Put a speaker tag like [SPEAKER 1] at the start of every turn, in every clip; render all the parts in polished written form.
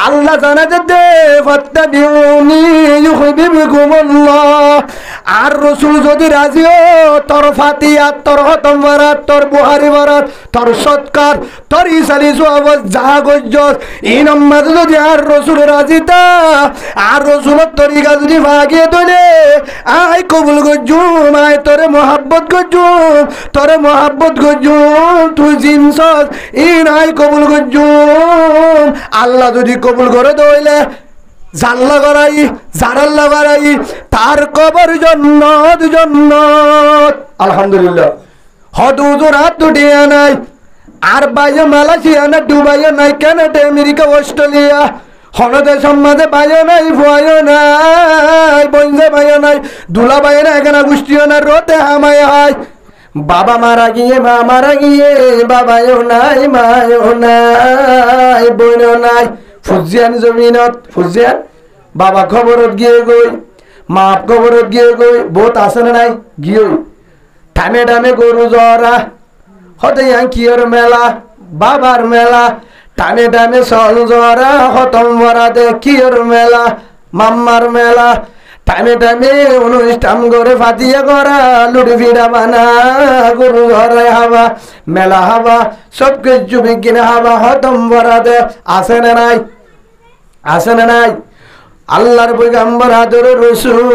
[SPEAKER 1] আল্লাহ জানাতে দে ফাত্তাবিউনি ইউহিব্বুকুমুল্লাহ। আর রাসূল যদি রাজিও তোর ফাতিহা তোর খতম বরাত তোর বুখারী বরাত তোর সৎকার তোর ইসালি সওয়াব যা গজ্জত এই নামাজ যদি আর রাসূল রাজিতা আর রাসূলের তরিকা যদি ভাগে দলে আই কবুল গজ্জুম আই তোরে মোহাব্বত গজ্জুম তোরে মোহাব্বত গজ্জুম তুই জিনসস এই নাই কবুল গজ্জুম। আল্লাহ যদি কবুল করে দইলে জাল্লা করাই জারাল্লা করাই তার কবর জান্নাত জান্নাত। আলহামদুলিল্লাহ। হদুজুর হাত দুটিয়া নাই আর বাইরে মালয়েশিয়া না দুবাইও নাই কানাডা আমেরিকা অস্ট্রেলিয়া হলদে সম্মাদে বাইরে নাই ভয় নাই বঞ্জে বাইরে নাই দুলা বাইরে এখানে গোষ্ঠীও না রোতে হামায় হয়। বাবা মারা গিয়ে মা মারা গিয়ে বাবাও নাই মায়ও নাই বোনও নাই ফুজিয়ান জমিনত ফুজিয়ান বাবা খবরত গিয়ে গই মা খবরত গিয়ে গই বহুত আছে না নাই গিয়ে টামে টামে গরু জরা হতে কিয়র মেলা বাবার মেলা টামে টামে সল জরা হতম বরাতে কিয়র মেলা মাম্মার মেলা টাইমে টাইমে অনুষ্ঠান করে ফাটিয়ে করা লুড়ি ফিরা বানা গরু ঘরে হাবা মেলা হাবা সব কিছু বিজ্ঞানে হাবা হতম বরাতে আসে না নাই আসে না নাই। আল্লাহর পয়গম্বর আদর রাসূল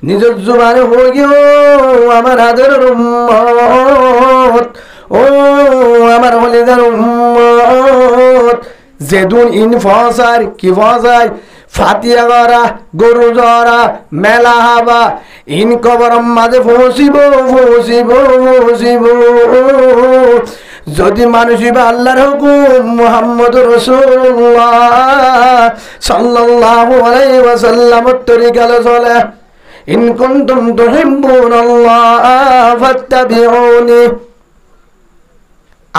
[SPEAKER 1] নিজের জুবানে হয়ে গিয়ে আমার আদর উম্মত ও আমার হলিদার উম্মত যেদুন ইন ফসার কি ফসার ফাতিয়া করা গরু জরা মেলা হাবা ইন কবর মাঝে ফসিব ফসিব ফসিব। যদি মানুষ আল্লাহর হুকুম মুহাম্মদুর রাসূলুল্লাহ সাল্লাল্লাহু আলাইহি ওয়াসাল্লামের তরিকা চলে ইন কুনতুম তুহিব্বুনাল্লাহ ফাত্তাবিউনি।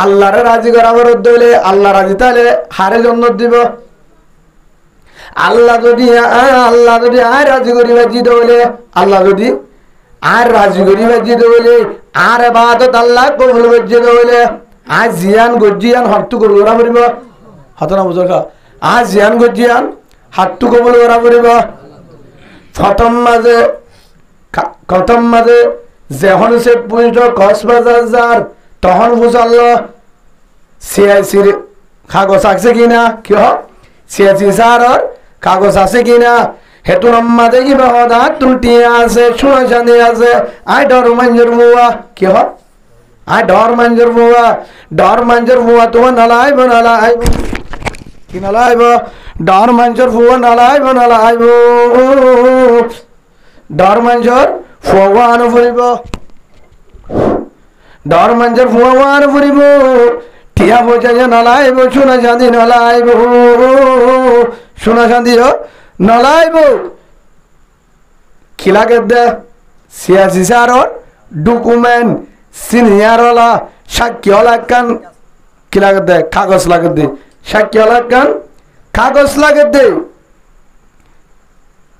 [SPEAKER 1] আল্লাহর রাজি করা বরদ দিলে আল্লাহ রাজি তাহলে হারে জান্নাত দিব। আল্লাহ যদি আর রাজি করি বাজিত হলে আল্লাহ যদি আর রাজি করি বাজিত হলে আর ইবাদত আল্লাহ কবুল বাজিত হলে আজ জিয়ান গজিয়ান হাতটু কবুল করা পড়িব হাত না বুঝা খা আজ জিয়ান গজিয়ান হাতটু কবুল করা পড়িব। প্রথম মাঝে যখন সে পুজো কক্সবাজার যার তখন বুঝাল সিআইসির কাগজ আছে কিনা কি সিআইসি স্যারের কাগজ আছে কিনা হেতু নম্মা দেখি বাহদা ত্রুটি আছে শোনা জানি আছে আই ডর মঞ্জুর বুয়া কি আই ডর মঞ্জুর বুয়া তোমার নালাইব নালাইব কি নালাইব ডর মঞ্জুর বুয়া নালাইব নালাইব ডর মঞ্জুর ফুয়ান ফুরিব ডর মঞ্জুর ফুয়ান ফুরিব ঠিয়া বোঝাই নালাইব শোনা জানি নালাইব শোনা শান্তি নলাইব খিলাকে দে সিয়াসি সারর ডকুমেন্ট সিনিয়রলা সাক্ষী লাগান খিলাকে দে কাগজ লাগে দে সাক্ষী লাগান কাগজ লাগে দে।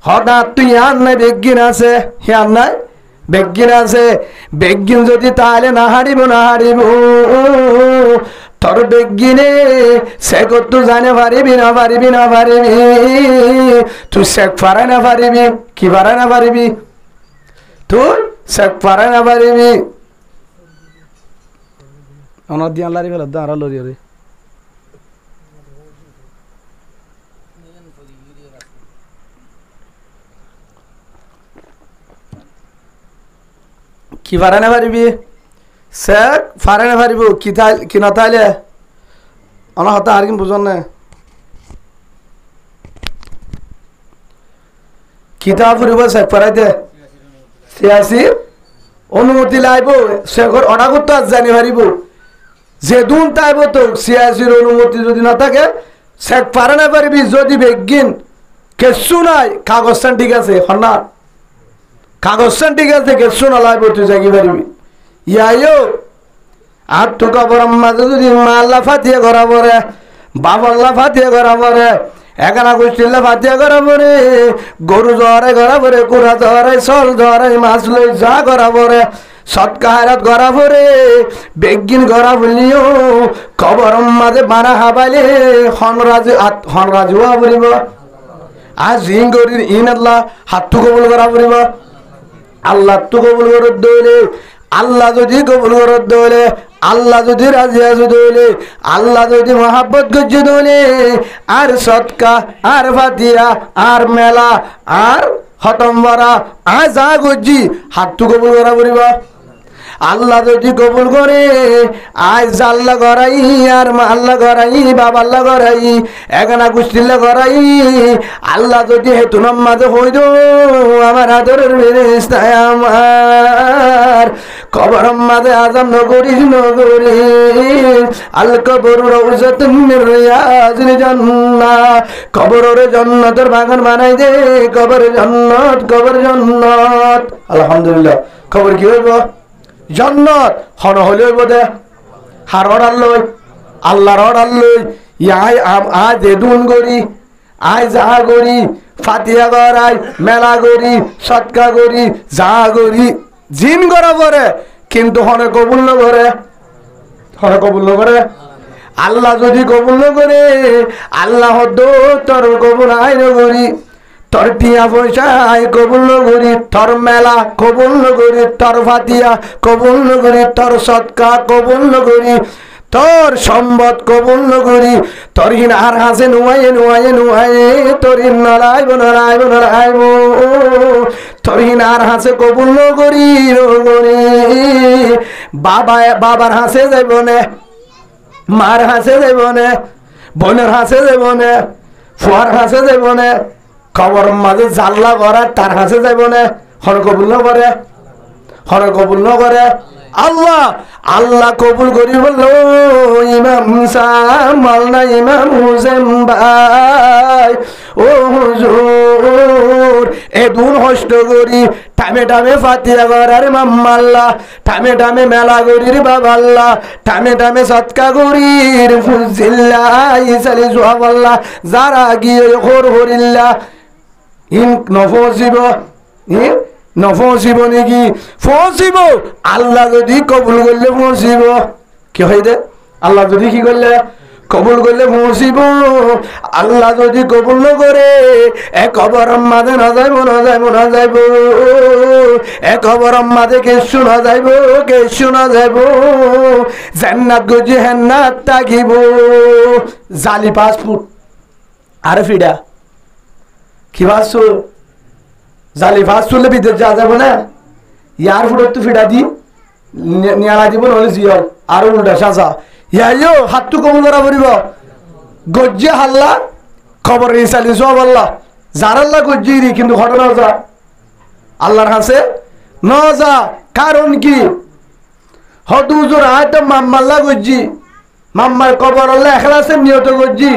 [SPEAKER 1] হঠাৎ তুই আর নাই বেগিন আছে হিয়ার নাই বেগিন আছে বেগিন যদি তাহলে না হারিব না হারিব তোর বেগিনে সে কত জানে পারিবি না পারিবি না পারিবি তুই শেখ পারাই না পারিবি কি পারাই না পারিবি তুই শেখ পারাই না পারিবি অনার দিয়ে আল্লাহ ফেলে দাঁড়া লড়ি রে কি পারাই না পারিবি সে ফারে না পারিব কি না তাইলে আমার হতা আর কি বুঝন না কিতা ফুরিব শেখ ফারাইতে সিয়াসি অনুমতি লাইব শেখর অর্ডার করতে আজ জানি পারিব যে দুন তাইব তো সিয়াসির অনুমতি যদি না থাকে শেখ ফারে না পারিবি যদি বেগিন কেসু নাই কাগজটা ঠিক আছে হন্না কাগজটা ঠিক আছে কেসু না লাইব তুই জাগি পারিবি ইয়াইও আর তো কবর মাঝে যদি মা আল্লাহ ফাতিয়ে করা পরে বাবা আল্লাহ ফাতিয়ে করা পরে একানা গোষ্ঠীল্লা ফাতিয়ে করা পরে গরু জ্বরে করা পরে কুড়া জ্বরে সল জ্বরে মাছ লই যা করা পরে সৎকা হারাত করা পরে বেগিন করা বললিও কবর মাঝে বানা হাবাইলে হনরাজু বলিব আজ জিঙ্গরির ইন আল্লাহ হাতটু কবুল করা পড়িব আল্লাহ তো কবুল করত দইলে আল্লাহ যদি কবুল করত দইলে আল্লাহ যদি রাজি আছে দইলে আল্লাহ যদি মহাব্বত করছে দইলে আর সৎকা আর ফাতিয়া আর মেলা আর খতম করা আর যা করছি হাতটু কবুল করা পড়িব আল্লাহ যদি কবুল করে আজ আল্লাহ করাই আর আল্লাহ করাই বাবা আল্লাহ করাই এখানা কুষ্টিল্লা করাই আল্লাহ যদি হেতু নামাজে হইল আমার আদরের ফেরেশতায় আমার কবর মাঝে আজাম নগরিস আল কবর রওজাতুম মির রিয়াজিল জান্নাহ কবরের জান্নাতের বাগান বানাই দে কবর জান্নাত আলহামদুলিল্লাহ কবর কি হইব জান্নাত হন হইল বোধে হার অর্ডার লই আল্লাহর অর্ডার লই ইয়াই আজ এদুন গরি আয় যা গরি ফাতিয়া গড়াই মেলা গরি সৎকা গরি যা গরি জিন করা পরে কিন্তু হনে কবুল ন করে হনে কবুল ন করে আল্লাহ যদি কবুল ন করে আল্লাহ তোর কবুল আয় নগরি তোর টিয়া পয়সা আয় কবুল নগরি তোর মেলা কবুল নগরি তোর ফাতিয়া কবুল নগরি তোর সৎকা কবুল নগরি তোর সম্বত কবুল নগরি তোর হিন আর হাসে নুয়ায়ে তোর হিন নড়াইব তোর হিন আর হাসে কবুল নগরি বাবার হাসে যাইব নে মার হাসে যাইব নে বোনের হাসে যাইব নে ফুয়ার হাসে যাইব নে খবর মাঝে জাল্লা করার তার হাসে যাইব নে হর কবুল ন করে হর কবুল ন করে আল্লাহ কবুল করি বললো ইমাম মালনা ইমাম হুসেন ভাই ও হুজুর এদুন হষ্ট করি টামে ফাতিয়া করার মাম্মাল্লাহ টামে মেলা গরির বাবাল্লাহ টামে সৎকা গরির ফুজিল্লাহ ইসালি জুয়াবাল্লাহ যারা গিয়ে খোর হরিল্লাহ ইন নফসিব নফসিব নাকি ফসিব আল্লাহ যদি কবুল করলে ফসিব কি হয় দে আল্লাহ যদি কি করলে কবুল করলে ফসিব আল্লাহ যদি কবুল ন করে এ কবর মাঝে না যাইব এ কবর মাঝে কেসু না যাইব জান্নাত গজি হেন্নাত তাকিব জালি 5 ফুট আর ফিডা কি ভাবছো জালি ফাঁস চললে বিদেশ যাওয়া যাবে না ইয়ার ফুটের তো ফিটা দি নিয়ালা দিব নহলে জিয়ল আর উল্টা সাজা ইয়াইও হাতটু কবুল করা পড়িব গজ্জে হাল্লা খবর ইসালি সব আল্লাহ যার আল্লাহ গজ্জি কিন্তু ঘটনা যা আল্লাহর হাসে ন যা কারণ কি হদুজুর আয়তো মাম্মাল্লা গজ্জি মাম্মার কবর আল্লাহ এখলাসে নিয়ত গজ্জি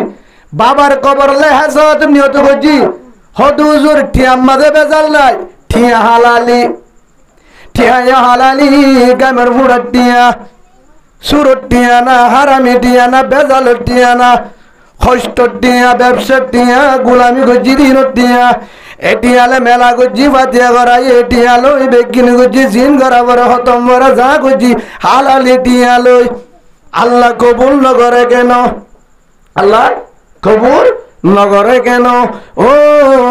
[SPEAKER 1] বাবার কবর আল্লাহ হাসাতে নিয়ত গজ্জি হদুজুর ঠিয়া মাঝে বেজাল নাই ঠিয়া হালালি গামের ফুড়ার টিয়া সুরত টিয়া না হারামি টিয়া না বেজাল টিয়া না হস্ত টিয়া ব্যবসার টিয়া গোলামি গজ্জি দিন টিয়া এটিয়ালে মেলা গজ্জি ফাতিয়া করাই এটিয়ালো বেগিন গজ্জি জিন করা বড় হতম বড় যা গজ্জি হালালি টিয়া লই আল্লাহ কবুল নগরে কেন আল্লাহ কবুল নগরে কেন ও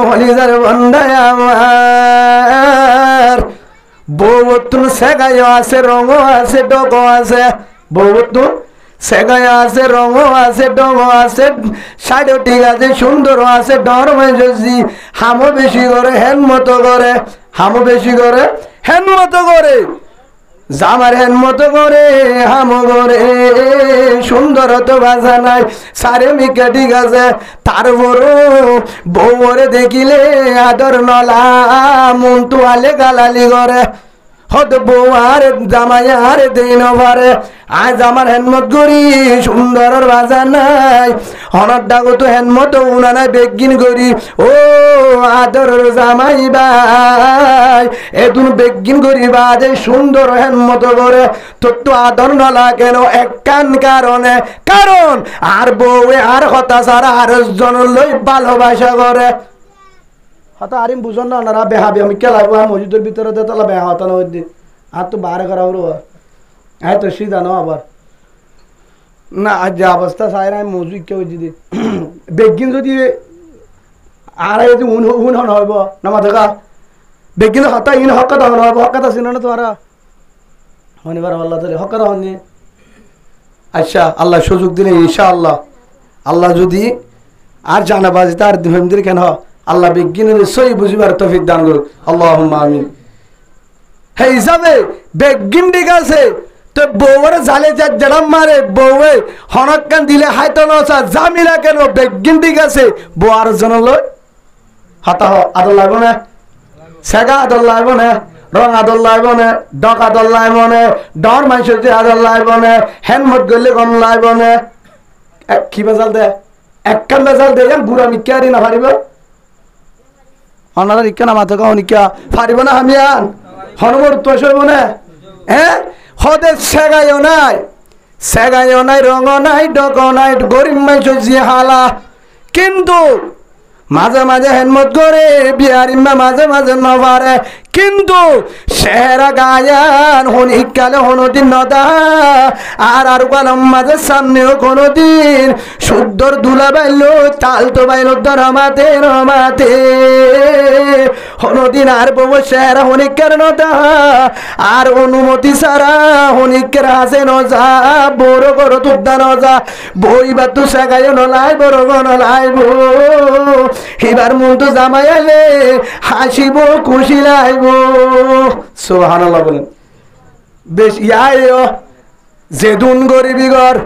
[SPEAKER 1] হলিদার বন্ধায় আমার বউতুন সেগায় আছে রঙ আছে ডগ আছে বউতুন সেগায় আছে রঙ আছে ডগ আছে সাইডও ঠিক আছে সুন্দর আছে ডর মেজি হামো বেশি করে হেন মতো করে জামার হেন মতো করে হামো করে সুন্দর তো ভাষা নাই সারে মিকা ঠিক আছে তারপরও বউরে দেখিলে আদর নলা মন তোয়ালে গালালি করে হত বউ আর জামাই আর দিন পারে আজ আমার হেনমত করি সুন্দর ভাষা নাই হনর ডাকো তো হেনমত উনা নাই বেগিন করি ও আদর জামাই ভাই এদুন বেগিন করি বাজে সুন্দর হেনমত করে তোর তো আদর নলা কেন এক কারণে কারণ আর বউয়ে আর কথা সারা আর জন লই ভালোবাসা করে হয়তো আরিম বুঝন না ওনারা বেহাবি আমি কে লাগবো মসজিদের ভিতরে তাহলে বেহা হতো না ওই দিন আর তো বাইরে করা হলো তো সিধা না আবার না আজ যে অবস্থা চাই না মজুরি কেউ যদি বেগিন যদি আর যদি উন হন হইব নামা দেখা বেগিন হতা ইন হকাত হন হইব হকাত আছে না তোমারা হনিবার আল্লাহ তাআলা হকাত হননি আচ্ছা আল্লাহ সুযোগ দিলে ইনশাআল্লাহ আল্লাহ যদি আর জানাবাজি তার দিন কেন আল্লাহ বেগিনের সই বুঝিবার তৌফিক দান করুক আল্লাহুম্মা আমিন হে হিসাবে বেগিন ঠিক আছে তো বউরে জালে যা জড়াম মারে বউয়ে হনকান দিলে হাইতো নসা জামিলা কেন বেগিন ঠিক আছে বউ আর জন লয় হাতা আদর লাগবো না সেগা আদর লাগবো না রং আদর লাগবো না ডক আদর লাগবো না ডর মানুষের যে আদর লাগবো না হ্যান্ডমত গলে গম লাগবো না কি বেজাল দে একখান বেজাল দে বুড়া মিক্কা দি না পারিব অনার ইক্কা না মাথা কাহ নিক্কা পারিব না আমি আন হনমর তো সইব না হ্যাঁ হদে সেগাইও নাই রঙ নাই ডক নাই গরিব মানুষের যে হালা কিন্তু মাঝে মাঝে হেনমত করে বিহারিম্মা মাঝে মাঝে নবারে কিন্তু সেরা গায়ান হনিকালে হনদিন নদা আর কালম মাঝে সামনেও কোনদিন শুদ্ধর দুলা বাইল তাল তো বাইল রমাতে হনদিন আর বউ সেরা হনিকার নদা আর অনুমতি সারা হনিকের হাসে নজা বড় করো তুদ্দা নজা বই বা তু সেগাইও নলাই বড় নলাইব এবার মন তো জামাই আলে হাসিব খুশি লাইব সুবহানাল্লাহ বলেন বেশ ইয়াইও যেদুন গরিবি ঘর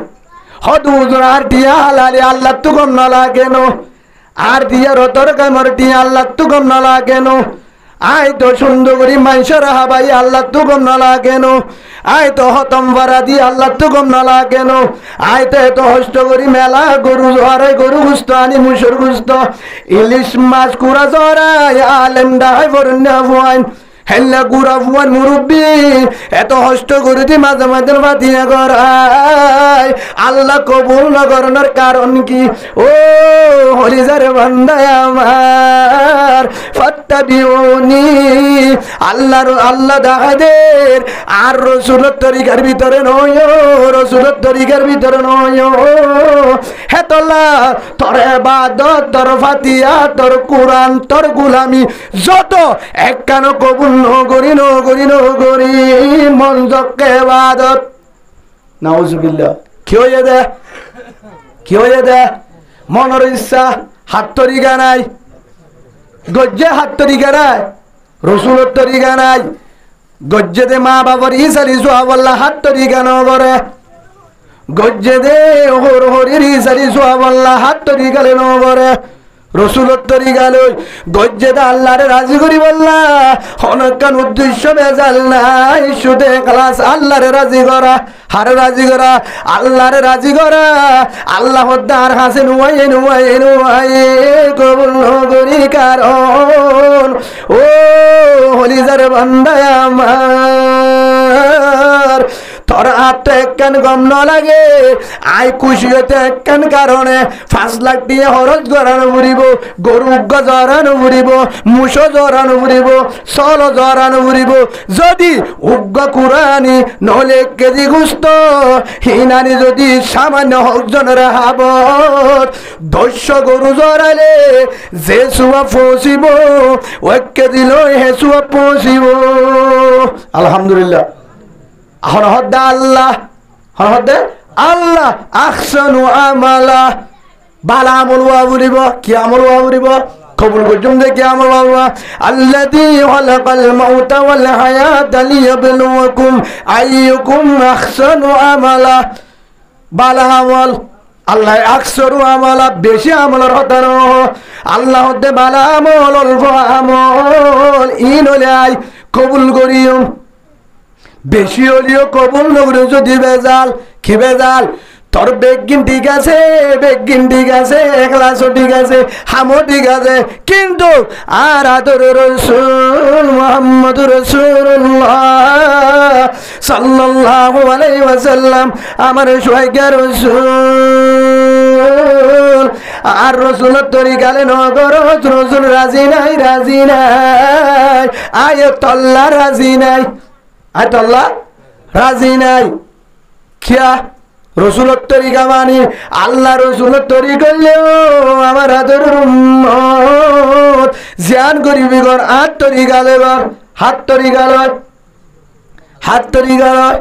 [SPEAKER 1] হদুজন আর টিয়া হালালি আল্লাহ তু গম নলা কেন আর টিয়া রতর কামর টিয়া আল্লাহ তু গম নলা কেন আয় তো সুন্দর করি মানুষের হাবাই আল্লাহ তু গম নলা কেন আয় তো হতম ভাড়া দি আল্লাহ তু গম নলা কেন আয় তো এত হস্ত করি মেলা গরু জহারে গরু গুস্ত আনি মুসুর গুস্ত ইলিশ মাছ কুড়া জরাই আলেম ডাই বরণ্য ভুয়াইন হেল্লা গুড়া ভুয়ান মুরব্বী এত হস্ত করে দি মাঝে মাঝে বাতিয়া করাই আল্লাহ কবুল না করানোর কারণ কি ও হরিজারে বান্দায় আমার ফাত্তাবিউনি আল্লাহ দাহাদের আর রসুলের তরিকার ভিতরে নয় রসুলের তরিকার ভিতরে নয় হে তোলা তোর ইবাদত তোর ফাতিহা তোর কোরআন তোর গোলামি যত একখান কবুল নগরী মন জকে ইবাদত নাউজুবিল্লাহ কি হয়ে দে মনের ইচ্ছা হাত তরিকা নাই গজ্জে হাত তরিকা নাই রসুলের তরিকা নাই গজ্জে দে মা বাবার ইসারি সোহাবল্লা হাত তরিকা নগরে গজ্জে দে হরির ইসারি সোহাবল্লা হাত তরিকালে নগরে রসুলের তরিকা লই গজ্জে দে আল্লাহরে রাজি করি বললা অনেকক্ষণ উদ্দেশ্য বেজাল নাই শুধু ক্লাস আল্লাহরে রাজি করা হারে রাজি করা আল্লাহরে রাজি করা আল্লাহ দার হাসে নুয়াই কবুল নগরী কারণ ও হলিজার বান্দায় আমার তোর হাতটা একখান গম ন লাগে আয় খুশি হতে একখান কারণে 5 লাখ দিয়ে খরচ করানো ফুরিব গরু জরানো ফুরিব মুসো জরানো ফুরিব সল জরানো ফুরিব যদি উগ্র কুরানি নহলে 1 কেজি গুস্ত হিনানি যদি সামান্য হকজনের হাবত 200 গরু জরালে যে সুয়া পৌঁছিব 1 কেজি লই হে সুয়া পৌঁছিব আলহামদুলিল্লাহ হরহদ্দা আল্লাহ আহসানু আমালা বালা আমল ওয়া বলিব কি আমল ওয়া বলিব কবুল করজুম দে কি আমল ওয়া আল্লাযী খালাকাল মাউতা ওয়াল হায়াতা লিয়াবলুয়াকুম আইয়ুকুম আহসানু আমালা বালা আমল আল্লাহ আকসরু আমালা বেশি আমলের হতানো আল্লাহ দে বালা আমল অল্প আমল ইনলাই কবুল করিও বেশি হলিও কবুল নগরে যদি বেজাল কি বেজাল তোর বেগিন ঠিক আছে এখলাসও ঠিক আছে হামও ঠিক আছে কিন্তু আর আদর রাসূল মুহাম্মদুর রাসূলুল্লাহ সাল্লাল্লাহু আলাইহি ওয়াসাল্লাম আমার সহায়কার রাসূল আর রাসূলের তরিকালে নগর রাসূল রাজি নাই আয়াতুল্লাহ রাজি নাই আয়াতুল্লাহ রাজি নাই কিয়া রসুলের তরিকা মানি আল্লাহ রসুলের তরি করলেও আমার হাতের উম্মত জিয়ান করিবি গর হাত তরিকা লেবার হাত তরিকা লয় হাত তরিকা লয়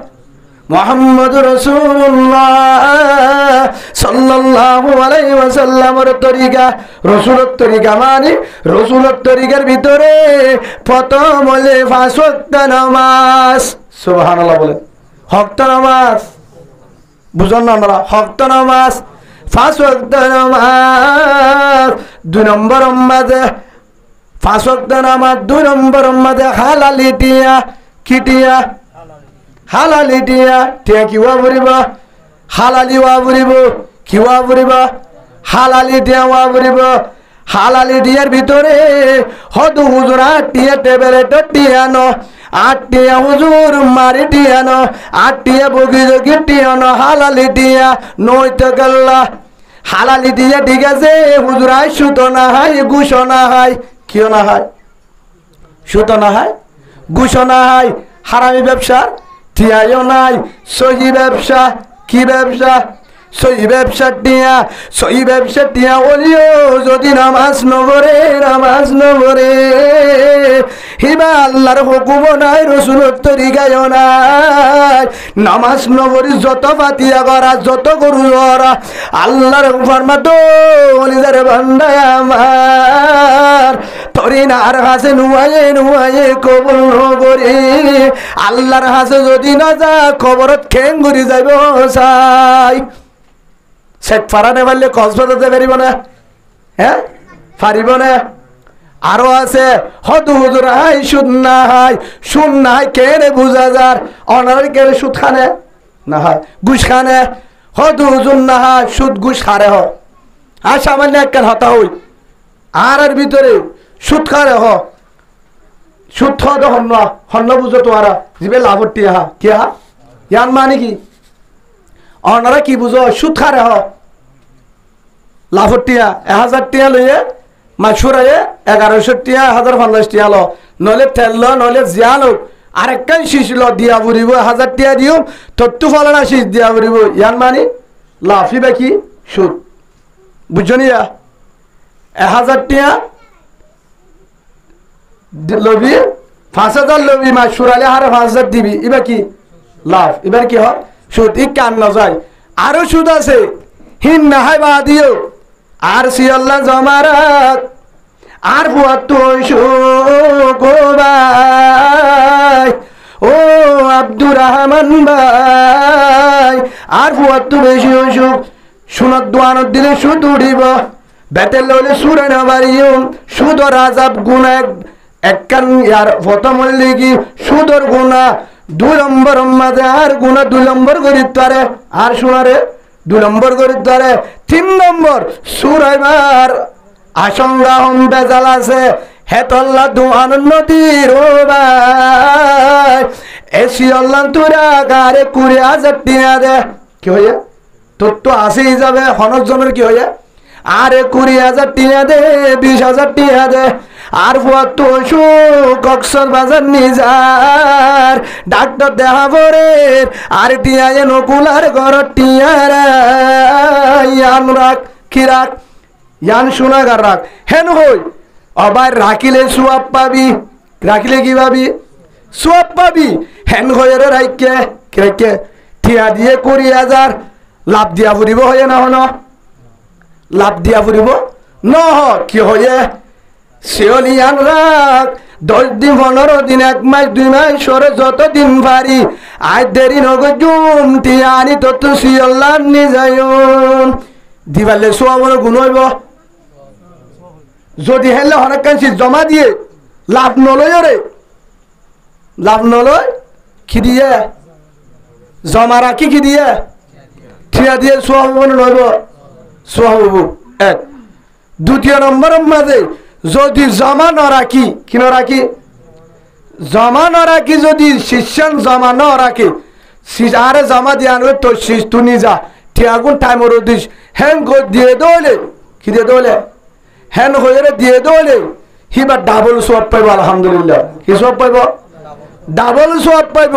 [SPEAKER 1] মুহাম্মদ রাসূলুল্লাহ সাল্লাল্লাহু আলাইহি ওয়াসাল্লামের তরিকা রাসূলের তরিকা মানে রাসূলের তরিকার ভিতরে প্রথম হলে 5 ওয়াক্ত নামাজ সুবহানাল্লাহ বলেন হক নামাজ বুঝুন না আমরা হক নামাজ 5 ওয়াক্ত নামাজ 2 নম্বর মাঝে 5 ওয়াক্ত নামাজ 2 নম্বর মাঝে হালালি টিয়া কিটিয়া হালালি টিয়া টিয়া কিবা বলিব হালালি ওয়া বলিব কিবা বলিব হালালি টিয়া ওয়া বলিব হালালি টিয়ার ভিতরে হদু হুজুর 8 টিয়া টেবলেট টিয়ানো 8 টিয়া হুজুর মারি টিয়ানো 8 টিয়া বগি জগি টিয়ানো হালালি টিয়া নইতে গল্লা হালালি টিয়া ঠিক আছে হুজুর আই সুতো না হয় গুশ না হয় কিও না হয় সুতো না হয় গুশ না হয় হারামি ব্যবসা টিয়াও নাই সহি ব্যবসা কি ব্যবসা সহি ব্যবসা টিয়া ওলিও যদি নামাজ নগরে হিবা আল্লাহর হুকুম নাই রসুলের তরিকায়ও নাই নামাজ নগরী যত ফাতিয়া করা যত গরু করা আল্লাহর ফরমাতো ওলিদের বান্দায় আমার তরিনার হাসে নুয়ায়ে কবুল নগরী আল্লাহর হাসে যদি না যা খবরত খেং ঘুরি যাইব চাই শেখ ফারানে পারলে কক্সবাজার যেতে পারিব না হ্যাঁ পারিব না আরো আছে হদু হুজুর হাই সুদ না হাই কেনে বুঝা যার অনার কেনে সুদ খানে না হয় ঘুষ খানে হদু হুজুর না হয় সুদ ঘুষ খারে হ আর সামান্য একখান হতা হই আর ভিতরে সুদ খারে হ সুদ হদ হন্ন বুঝো তোমারা জিবে লাভটি হা কি হা ইয়ান মানে কি অনারা কি বুঝো সুদ খারে হ লাভটিয়া 1000 টিয়া লইয়ে মাছুরায়ে 1100 টিয়া 1050 টিয়া লো নলে তেল লো নলে জিয়া লো আরেকটাই শীষ লো দিয়া বুড়িব 1000 টিয়া দিও তত্তু ফলনা শীষ দিয়া বুড়িব ইয়ান মানে লাফি বাকি সুদ বুঝনিয়া 1000 টিয়া লবি 5000 লবি মাছুরালে হারে 5000 দিবি এবার কি লাভ এবার কি হয় সুদ ই কান না যায় আরো সুদ আছে হিন না হয় বা দিও আর সিয়াল্লাহ জমারাত আর বুয়াত ভাই ও আব্দুর রহমান ভাই আর বুয়াত বেশি অসুখ সুনত দোয়ানত দিলে সুদ উঠিব বেতেল লইলে সুরে না বাড়িও সুদ রাজাব গুণা একখান ইয়ার প্রথম হইলে কি সুদর গুণা 2 নম্বর মাঝে আর গুণা 2 নম্বর করিত পারে আর শোনারে 2 নম্বর করিত পারে 3 নম্বর সুরাইবার আশঙ্কা হম বেজাল আছে হেতল্লা দুয়ান নদীর ও ভাই এসি অল্লান তুরা গারে 20,000 টিয়া দে কি হয়ে তোর তো আসেই যাবে হনক জনের কি হয়ে আরে 20,000 টিয়া দে 20,000 টিয়া দে আর তো কক্সর বাজার নিজার ডাক্তার দেখা পরে আর টিয়ায় নকুলার ঘর টিয়ার ইয়ান রাখ কি রাখ ইয়ান শোনাগার রাখ হেন হই আবার রাখিলে সোয়াব পাবি রাখিলে কি পাবি সোয়াব পাবি হেন হয়ে রে রাইকে টিয়া দিয়ে 20,000 লাভ দিয়া ফুরিব হয়ে না হন লাভ দিয়া ফুরিব ন কি হয়ে শিওলিয়ান রাখ 10 দিন 15 দিন 1 মাস 2 মাস সরে যত দিন পারি আজ দেরি নগো জুম টিয়ানি তত শিওলান নি যায়ন দিবালে সোয়াবর গুণ হইব যদি হেলে অনেক কাছে জমা দিয়ে লাভ নলয় রে লাভ নলয় কি দিয়ে জমা রাখি কি দিয়ে ঠিয়া দিয়ে সোয়াব নইব সোয়াব এক দ্বিতীয় নম্বর মাঝে যদি জমা ন রাখি কি ন রাখি জমা ন রাখি যদি শিষ্যান জমা ন রাখি আরে জমা দিয়ে আনবে তো শিষ তু নিজা ঠিয়াগুন টাইম ওর দিস হ্যাং দিয়ে দৌলে কি দিয়ে দৌলে হ্যান হয়ে দিয়ে দৌলে হিবা ডাবল সোয়াব পাইব আলহামদুলিল্লাহ কি সোয়াব পাইব ডাবল সোয়াব পাইব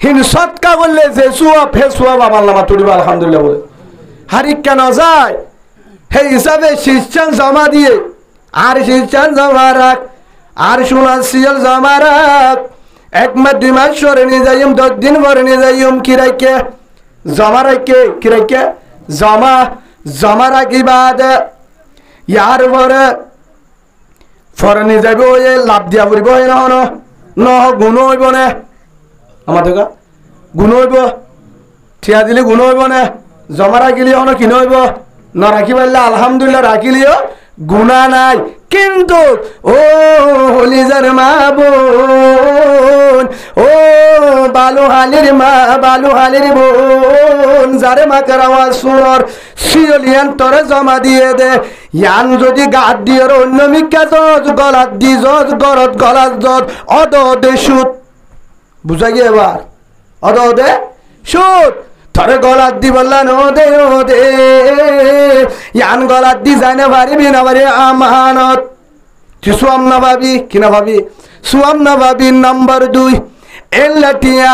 [SPEAKER 1] হিন সৎকা করলে যে সুয়াব হে সুয়াব আমার নামা তুলিব আলহামদুলিল্লাহ বলে। হারি কেন যায় সেই হিসাবে খ্রিস্টান জমা দিয়ে আর খ্রিস্টান জমা রাখ আর সোনার সিয়াল জমা রাখ 1 মাস 2 মাস সরে নিয়ে যাইম 10 দিন পরে নিয়ে যাইম কি রাখে জমা রাখে কি রাখে জমা রাখি বাদ ইয়ার পরে নিয়ে যাবে ওই লাভ দিয়া পড়িব ন গুণ হইব না আমার দেখা গুণ হইব ঠিয়া দিলে গুণ হইব না জমা রাখিলে হন কিন হইব ন রাখি পারলে আলহামদুলিল্লাহ রাখিলেও গুণা নাই। কিন্তু ও হলিজার মা বোন ও বালুহালির মা বালুহালির বোন যারে মাকার আওয়াজ শুনর শিওলিয়ান তরে জমা দিয়ে দে ইয়ান যদি গাত দিয়ে অন্য মিকা জজ গলাত দি জজ গরত গলাত জজ অদ দে সুদ বুঝা গিয়ে এবার অদ দে সুদ থরে গলাত দি বললেন ও দে ইয়ান গলাত দি জানে পারিবি না পারি আমানত তুই সুয়াম না ভাবি কিনা ভাবি সুয়াম না ভাবি নাম্বার 2 এল্লাটিয়া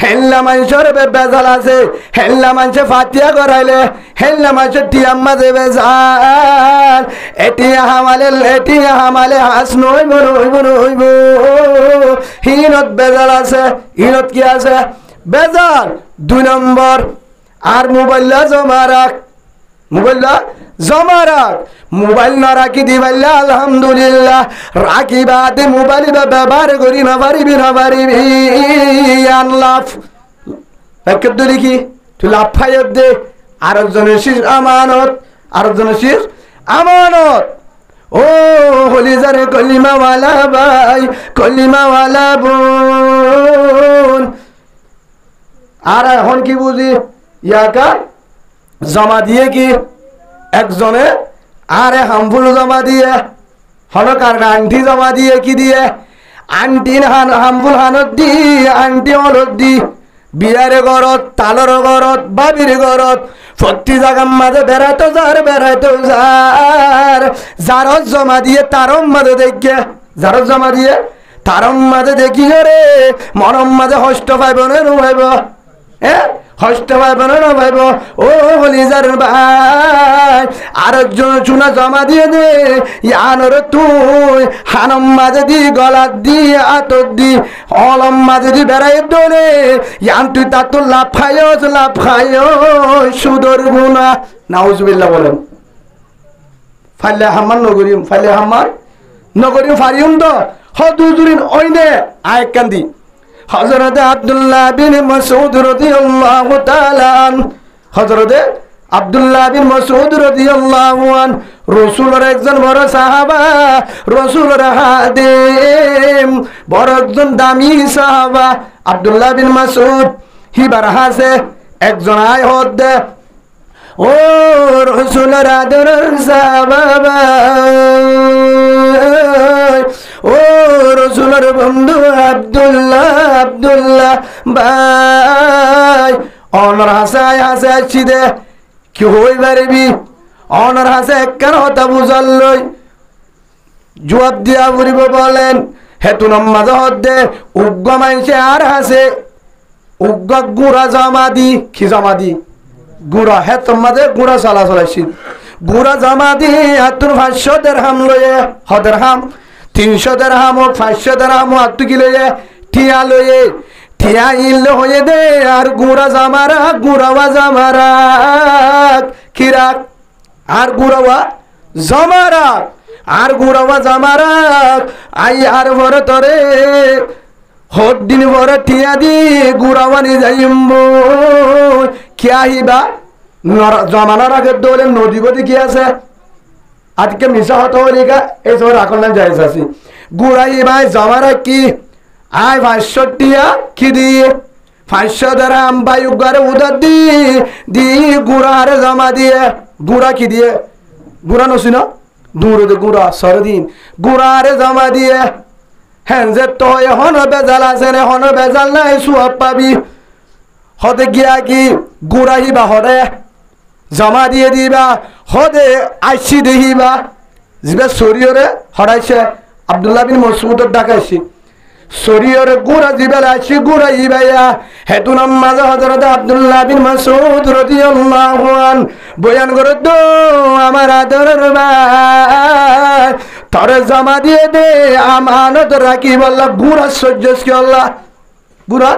[SPEAKER 1] হেল্লা মানুষের বেজাল আছে হেল্লা মানুষে ফাতিয়া করাইলে হেল্লা মানুষের টিয়াম্মা দেবে যান এটিয়া হামালে হাস নইব হিনত বেজাল আছে হিনত কি আছে বেজাল 2 নম্বর আর মোবাইল জমা রাখ মোবাইল না রাখি দিবাইল্লা আলহামদুলিল্লাহ রাখি বাদে মোবাইল ব্যবহার করি না পারিবি লাভ লিখি তুই লাভ ফাইব দে আরেকজনের শীষ আমানত ও হলিজারে কলিমাওয়ালা ভাই কলিমাওয়ালা বোন আর এখন কি বুঝি ইয়াকা জমা দিয়ে কি একজনে আরে হামফুল জমা দিয়ে হলকার আন্টি জমা দিয়ে কি দিয়ে আন্টি হামফুল হানত দি আন্টি হলত দি বিয়ারে গরত তালর গরত বাবির গরত প্রতি জায়গার মাঝে বেড়াইতো যার যারত জমা দিয়ে তারম মাঝে দেখে যারত জমা দিয়ে তারম মাঝে দেখি রে মরম মাঝে হষ্ট পাইব না নুভাইব হষ্ট পাইব না নুভাইব ও হলিজার ভাই আরেকজন চুনা জমা দিয়ে দে ইয়ানোর তুই হানম মাঝে দি গলাত দি আতর দি অলম মাঝে দি বেড়াই দোলে ইয়ান তুই তা তো লাভ খায় সুদর গুণা নাউজুবিল্লাহ বলেন ফাইলে হাম্মার নগরিম ফারিউম তো হদুজুরিন ওইনে আয়েক কান্দি হযরত আব্দুল্লাহ বিন মাসউদ রাদিয়াল্লাহু তাআলা হযরত আব্দুল্লাহ বিন মাসউদ রাদিয়াল্লাহু আন রাসূলের একজন বড় সাহাবা রাসূলের হাদিম বড় একজন দামি সাহাবা আব্দুল্লাহ বিন মাসউদ হিবার হাসে একজন আয় হদ্দে ও রাসূলের আদরের সাহাবা ও রাসূলের বন্ধু আব্দুল্লাহ ভাই অনর হাসায় আসছি দে কি হই পারবি অনর হাসে কেন হতা বুঝাল্লই জবাব দিয়া বলিব বলেন হেতু নামাজ হদ্দে উগ্র মাইনসে আর হাসে উগ্র গুড়া জমা দি কি জমা দি গুড়া হেত মাঝে গুড়া চলাচলাইছি গুড়া জমা দি হাতুর 500 দিরহাম লয়ে হদরহাম 300 দিরহাম 500 দিরহাম আত্তু কি লয়ে ঠিয়া লয়ে ঠিয়া ইল হয়ে দে আর গুড়া জামারা কিরাক আর গুড়াওয়া জামারা আই আর ভরে তরে হট দিন ভরে ঠিয়া দি গুড়াওয়া নি যাইম কি আহিবা জমানার আগে দৌলে নদী গতি কি আছে আজকে মিশা হতো লিখা এই সব রাখল না যাইছে আছি গুড়াই ভাই জমারা কি আয় 500 টিয়া কি দিয়ে 500 দিরহাম ভাই উগারে উদার দি গুড়ারে জমা দিয়ে গুড়া কি দিয়ে গুড়া নছি না দূর দে গুড়া সরদিন গুড়ারে জমা দিয়ে হ্যাঁ যে তো এখন বেজাল আছে না এখন বেজাল নাই সুয়াব পাবি হতে গিয়া কি গুড়াই বা হরে জমা দিয়ে দিবা হদে আইসি দেহিবা জিবা শরীরে হরাইছে আব্দুল্লাহ বিন মাসউদের ডাকাইছি শরীয়র গুড়া দিবেলা সে গুড়া ইবাইয়া হেতু নামাজ হযরত আব্দুল্লাহ বিন মাসউদ রাদিয়াল্লাহু আন বয়ান করে দো আমার আদরের ভাই তরে জমা দিয়ে দে আমানত রাখি বললা গুড়া সহ্যস কি আল্লাহ গুড়া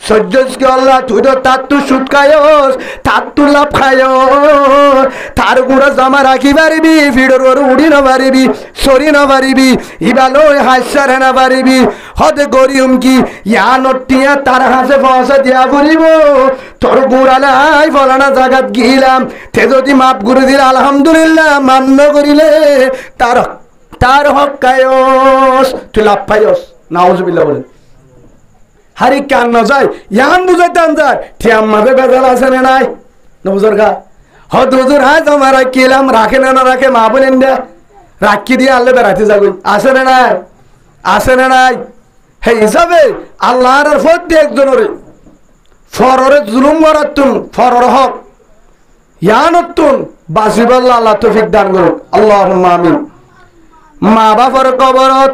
[SPEAKER 1] সহ্যস কি আল্লাহ তুই তো তার তো সুদ খায়স তার তো লাভ খায় তার গুড়া জমা রাখি পারিবি ভিড়র উড়ি না পারিবি সরি না পারিবি ইবালো হাসার না পারিবি হদে গরিম কি ইয়া নটিয়া তার হাসে ফসা দিয়া পড়িব তোর গুড়া নাই ফলানা জায়গাত গিলাম তে যদি মাপ করে দিলে আলহামদুলিল্লাহ মান্য করিলে তার হক খায়স তুই লাভ পাইস নাউজুবিল্লাহ বলেন হারি কান না যায় ইয়ান বুঝাইতাম যার ঠিয়াম মাঝে বেজাল আছে না নাই নবুজর খা হদ হুজুর হ্যাঁ জমা রাখিলাম রাখে না রাখে মা বলেন দে রাখি দিয়ে আল্লাহ বেড়াতে যাবো আসে না নাই আসে না নাই হে হিসাবে আল্লাহর প্রত্যেকজনের ফররে জুলুম করাতুন ফরর হক ইয়ানতুন বাসিবাল্লাহ আল্লাহ তৌফিক দান করুক আল্লাহুম্মা আমিন মা বাবার কবরত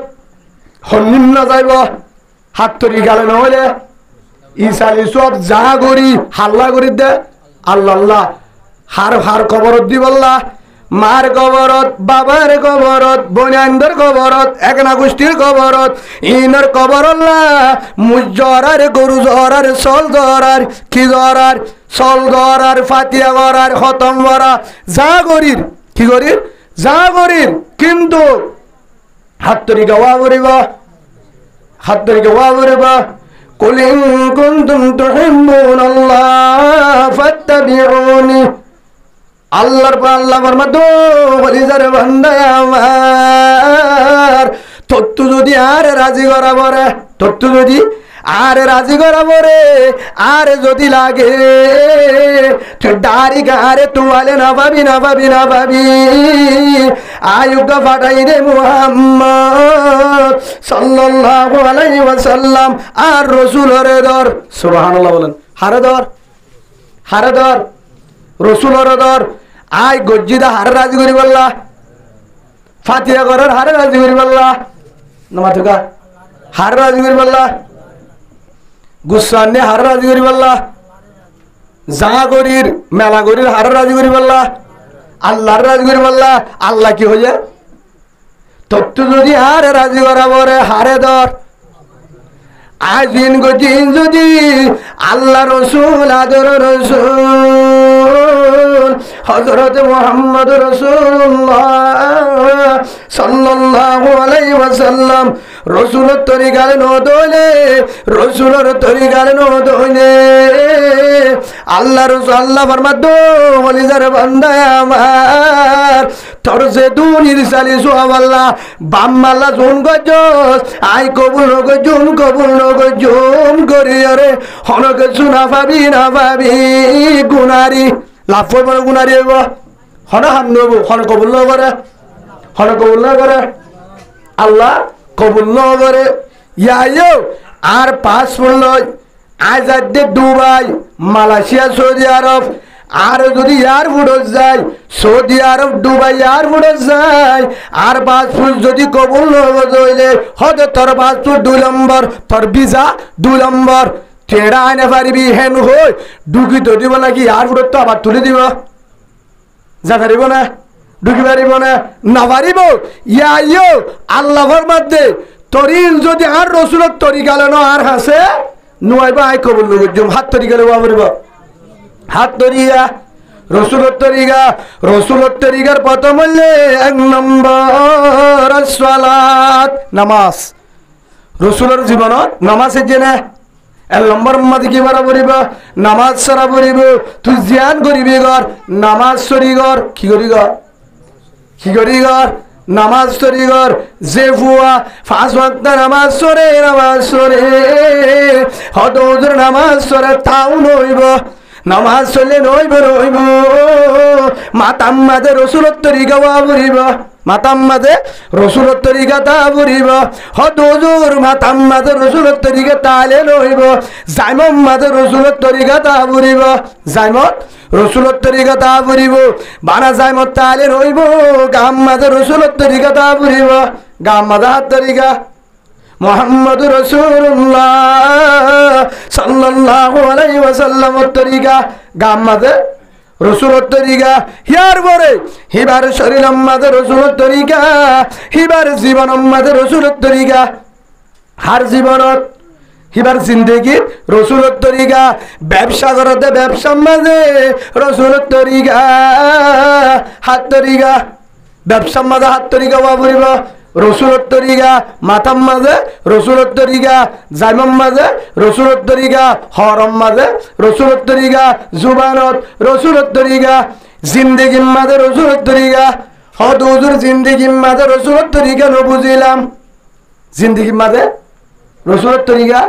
[SPEAKER 1] হন্নিম না যাইব হাত তরি গেলে নহলে ইসালি সব যা করি হাল্লা করি দে আল্লাহ আল্লাহ হার কবরত দিবল্লা মার কবরত বাবার কবরত বনান্দর কবরত একনা গোষ্ঠীর কবরত ইনর কবরল্লা মুজ জরার গরু জরার সল জরার কি জরার সল জরার ফাতিয়া গরার খতম গরা যা করির কি করির যা করির কিন্তু হাত তরি গাওয়া করিব হাত তরি গাওয়া করিব কুল ইন কুনতুম তুহিব্বুনাল্লাহ ফাত্তাবিউনি আল্লাহর পর আল্লাহ ফরমাতো বলিজারে বান্দা আমার তত্তু যদি আর রাজি করা পরে তত্তু যদি আর রাজি করা পরে আর যদি লাগে ডারি গারে তুয়ালে না ভাবি না ভাবি না ভাবি আয়ুকা ফাটাই রে মুহাম্মদ সাল্লাল্লাহু আলাইহি ওয়াসাল্লাম আর রাসূলের দর সুবহানাল্লাহ বলেন হারে দর রসুলের দর আই গজ্জিদা হারে রাজি করি বললা ফাতিহা করার হারে রাজি করি বললা নমাতুকা হারে রাজি করি বললা গুসান্নে হারে রাজি করি বললা জাগা করির মেলা করির হারে রাজি করি বললা আল্লাহর রাজি করি বললা আল্লাহ কি হয়ে তত্ত্ব যদি হারে রাজি করা পরে হারে দর আজিন গজিন যদি আল্লাহ রসুল আদর রসুল হযরত মুহাম্মদ রাসূলুল্লাহ সাল্লাল্লাহু আলাইহি ওয়াসাল্লাম রসুলের তরিকার নদলে রসুলের তরিকার নদলে আল্লাহ রসুল আল্লাহ ফরমাতো ওলিজার বান্দা আমার তোর যে দুনির সালি সুবহানাল্লাহ বাম্মাল্লা জুন গজস আই কবুল গজুম করি রে হনকে শুনা পাবি না পাবি গুনারি লাভ করবো গুনারি হইব হন হাম নব হন কবুল করে আল্লাহ কবুল করে ইয়াইও আর পাসপোর্ট লয় আজাদে দুবাই মালয়েশিয়া সৌদি আরব আর যদি এয়ারপোর্ট যায় সৌদি আরব দুবাই এয়ারপোর্ট যায় আর পাসপোর্ট যদি কবুল হইলে হতে তোর পাসপোর্ট 2 নম্বর তোর ভিসা 2 নম্বর টেড়া আনে পারিবি হেন হই ঢুকি তো দিব নাকি এয়ারপোর্ট তো আবার তুলে দিব যা পারিব না ঢুকি পারিব না পারিব ইয়াইও আল্লাহর মধ্যে তরিন যদি আর রসুলের তরিকালে ন আর হাসে নুয়াইবা আই কবুল নগজুম হাত তরিকালে বাবরিব হাত তরিকা রসুলের তরিকার প্রথম হইলে 1 নম্বর সালাত নামাজ রসুলের জীবনত নামাজের জেনে 1 নম্বর মধ্যে কি বারা পড়িব নামাজ সারা পড়িব তুই ধ্যান করিবি গর নামাজ সরি গর কি করি গর নামাজ তরি গর যে ফুয়া 5 ওয়াক্ত নামাজ সরে হত হুজুর নামাজ সরে তাও নইব নামাজ চলে নইব মাতাম মাঝে রসুলের তরিকা বাবুরিব মাতাম মাঝে রসুলের তরিকা তা বুড়িব হত হুজুর মাতাম মাঝে রসুলের তরিকা তালে নইব জাইমম মাঝে রসুলের তরিকা তা বুড়িব জাইমত রসুলের তরিকা তা বুড়িব বানা জাইমত তালে নইব গাম মাঝে রসুলের তরিকা তা বুড়িব গাম মাঝে হাত তরিকা মুহাম্মদুর রাসূলুল্লাহ সাল্লাল্লাহু আলাইহি ওয়াসাল্লামের তরিকা গাম মাঝে রসুলের তরিকা হিয়ার পরে হিবার শরীর মাঝে রসুলের তরিকা হিবার জীবন মাঝে রসুলের তরিকা হার জীবনত হিবার জিন্দেগি রসুলের তরিকা ব্যবসা করতে ব্যবসার মাঝে রসুলের তরিকা হাত তরিকা ব্যবসার মাঝে হাত তরিকা বাবুরিব রসুলের তরিকা মাথার মাঝে রসুলের তরিকা জাইমার মাঝে রসুলের তরিকা হরম মাঝে রসুলের তরিকা জুবানত রসুলের তরিকা জিন্দেগির মাঝে রসুলের তরিকা হদ হুজুর জিন্দেগির মাঝে রসুলের তরিকা নবুঝিলাম জিন্দেগির মাঝে রসুলের তরিকা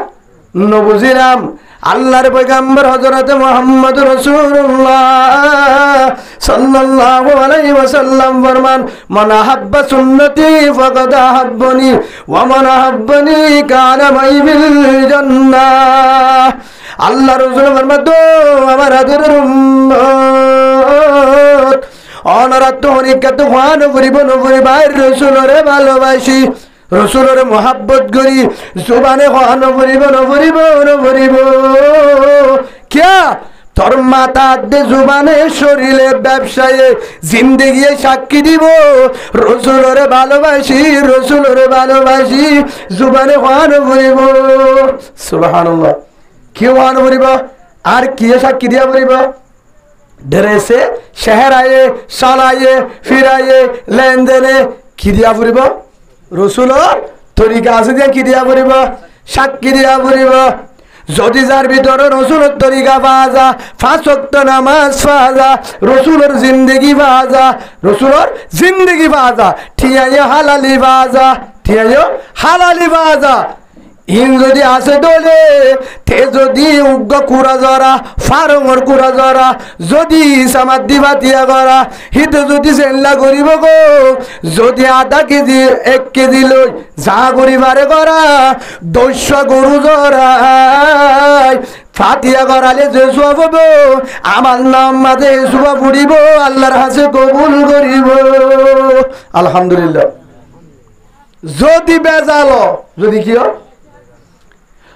[SPEAKER 1] নবুঝিলাম আল্লাহর পয়গম্বর হযরত মুহাম্মদ রাসূলুল্লাহ সাল্লাল্লাহু আলাইহি ওয়াসাল্লাম ফরমান মান আহাব্বা সুন্নতি ফাকাদ আহাব্বানি ওয়া মান আহাব্বানি কানা মাই ফিল জান্নাহ আল্লাহ রাসূল ফরমান তো আমার আদরের উম্মত অনরাত হনিকা তো হান করিব নবরিবার রাসূলরে ভালোবাসি রসুলের মোহাব্বত করি জুবানে হন ভরিব নভরিব নভরিব ক্যা তোর মাথা দে জুবানে শরীরে ব্যবসায়ে জিন্দেগি সাক্ষী দিব রসুলের ভালোবাসি রসুলের ভালোবাসি জুবানে হন ভরিব সুবহানাল্লাহ কি হন ভরিব আর কি সাক্ষী দিয়া ভরিব ড্রেসে শহরায়ে সালায়ে ফিরায়ে লেনদেনে কি দিয়া ভরিব রসুলের তরিকা আছে দিয়ে কি দিয়া পড়িব সাক্ষী দিয়া পড়িব যদি যার ভিতরে রসুলের তরিকা পাওয়া যা 5 ওয়াক্ত নামাজ পাওয়া যা রসুলের জিন্দেগি পাওয়া যা রসুলের জিন্দেগি পাওয়া যা ঠিয়াইয়া হালালি পাওয়া যা ঠিয়াইয়া হালালি পাওয়া যা ইন যদি আছে দলে তে যদি উগ্র কুড়া জরা ফারঙর কুড়া জরা যদি সামাদ দিবা দিয়া করা হিতে যদি চেল্লা করিব গো যদি আধা কেজি 1 কেজি লই যা করিবারে করা 200 গরু জরাই ফাতিয়া করালে যে সব হবে আমার নাম মাঝে সুবা পড়িব আল্লাহর হাতে কবুল করিব আলহামদুলিল্লাহ যদি বেজালো যদি কি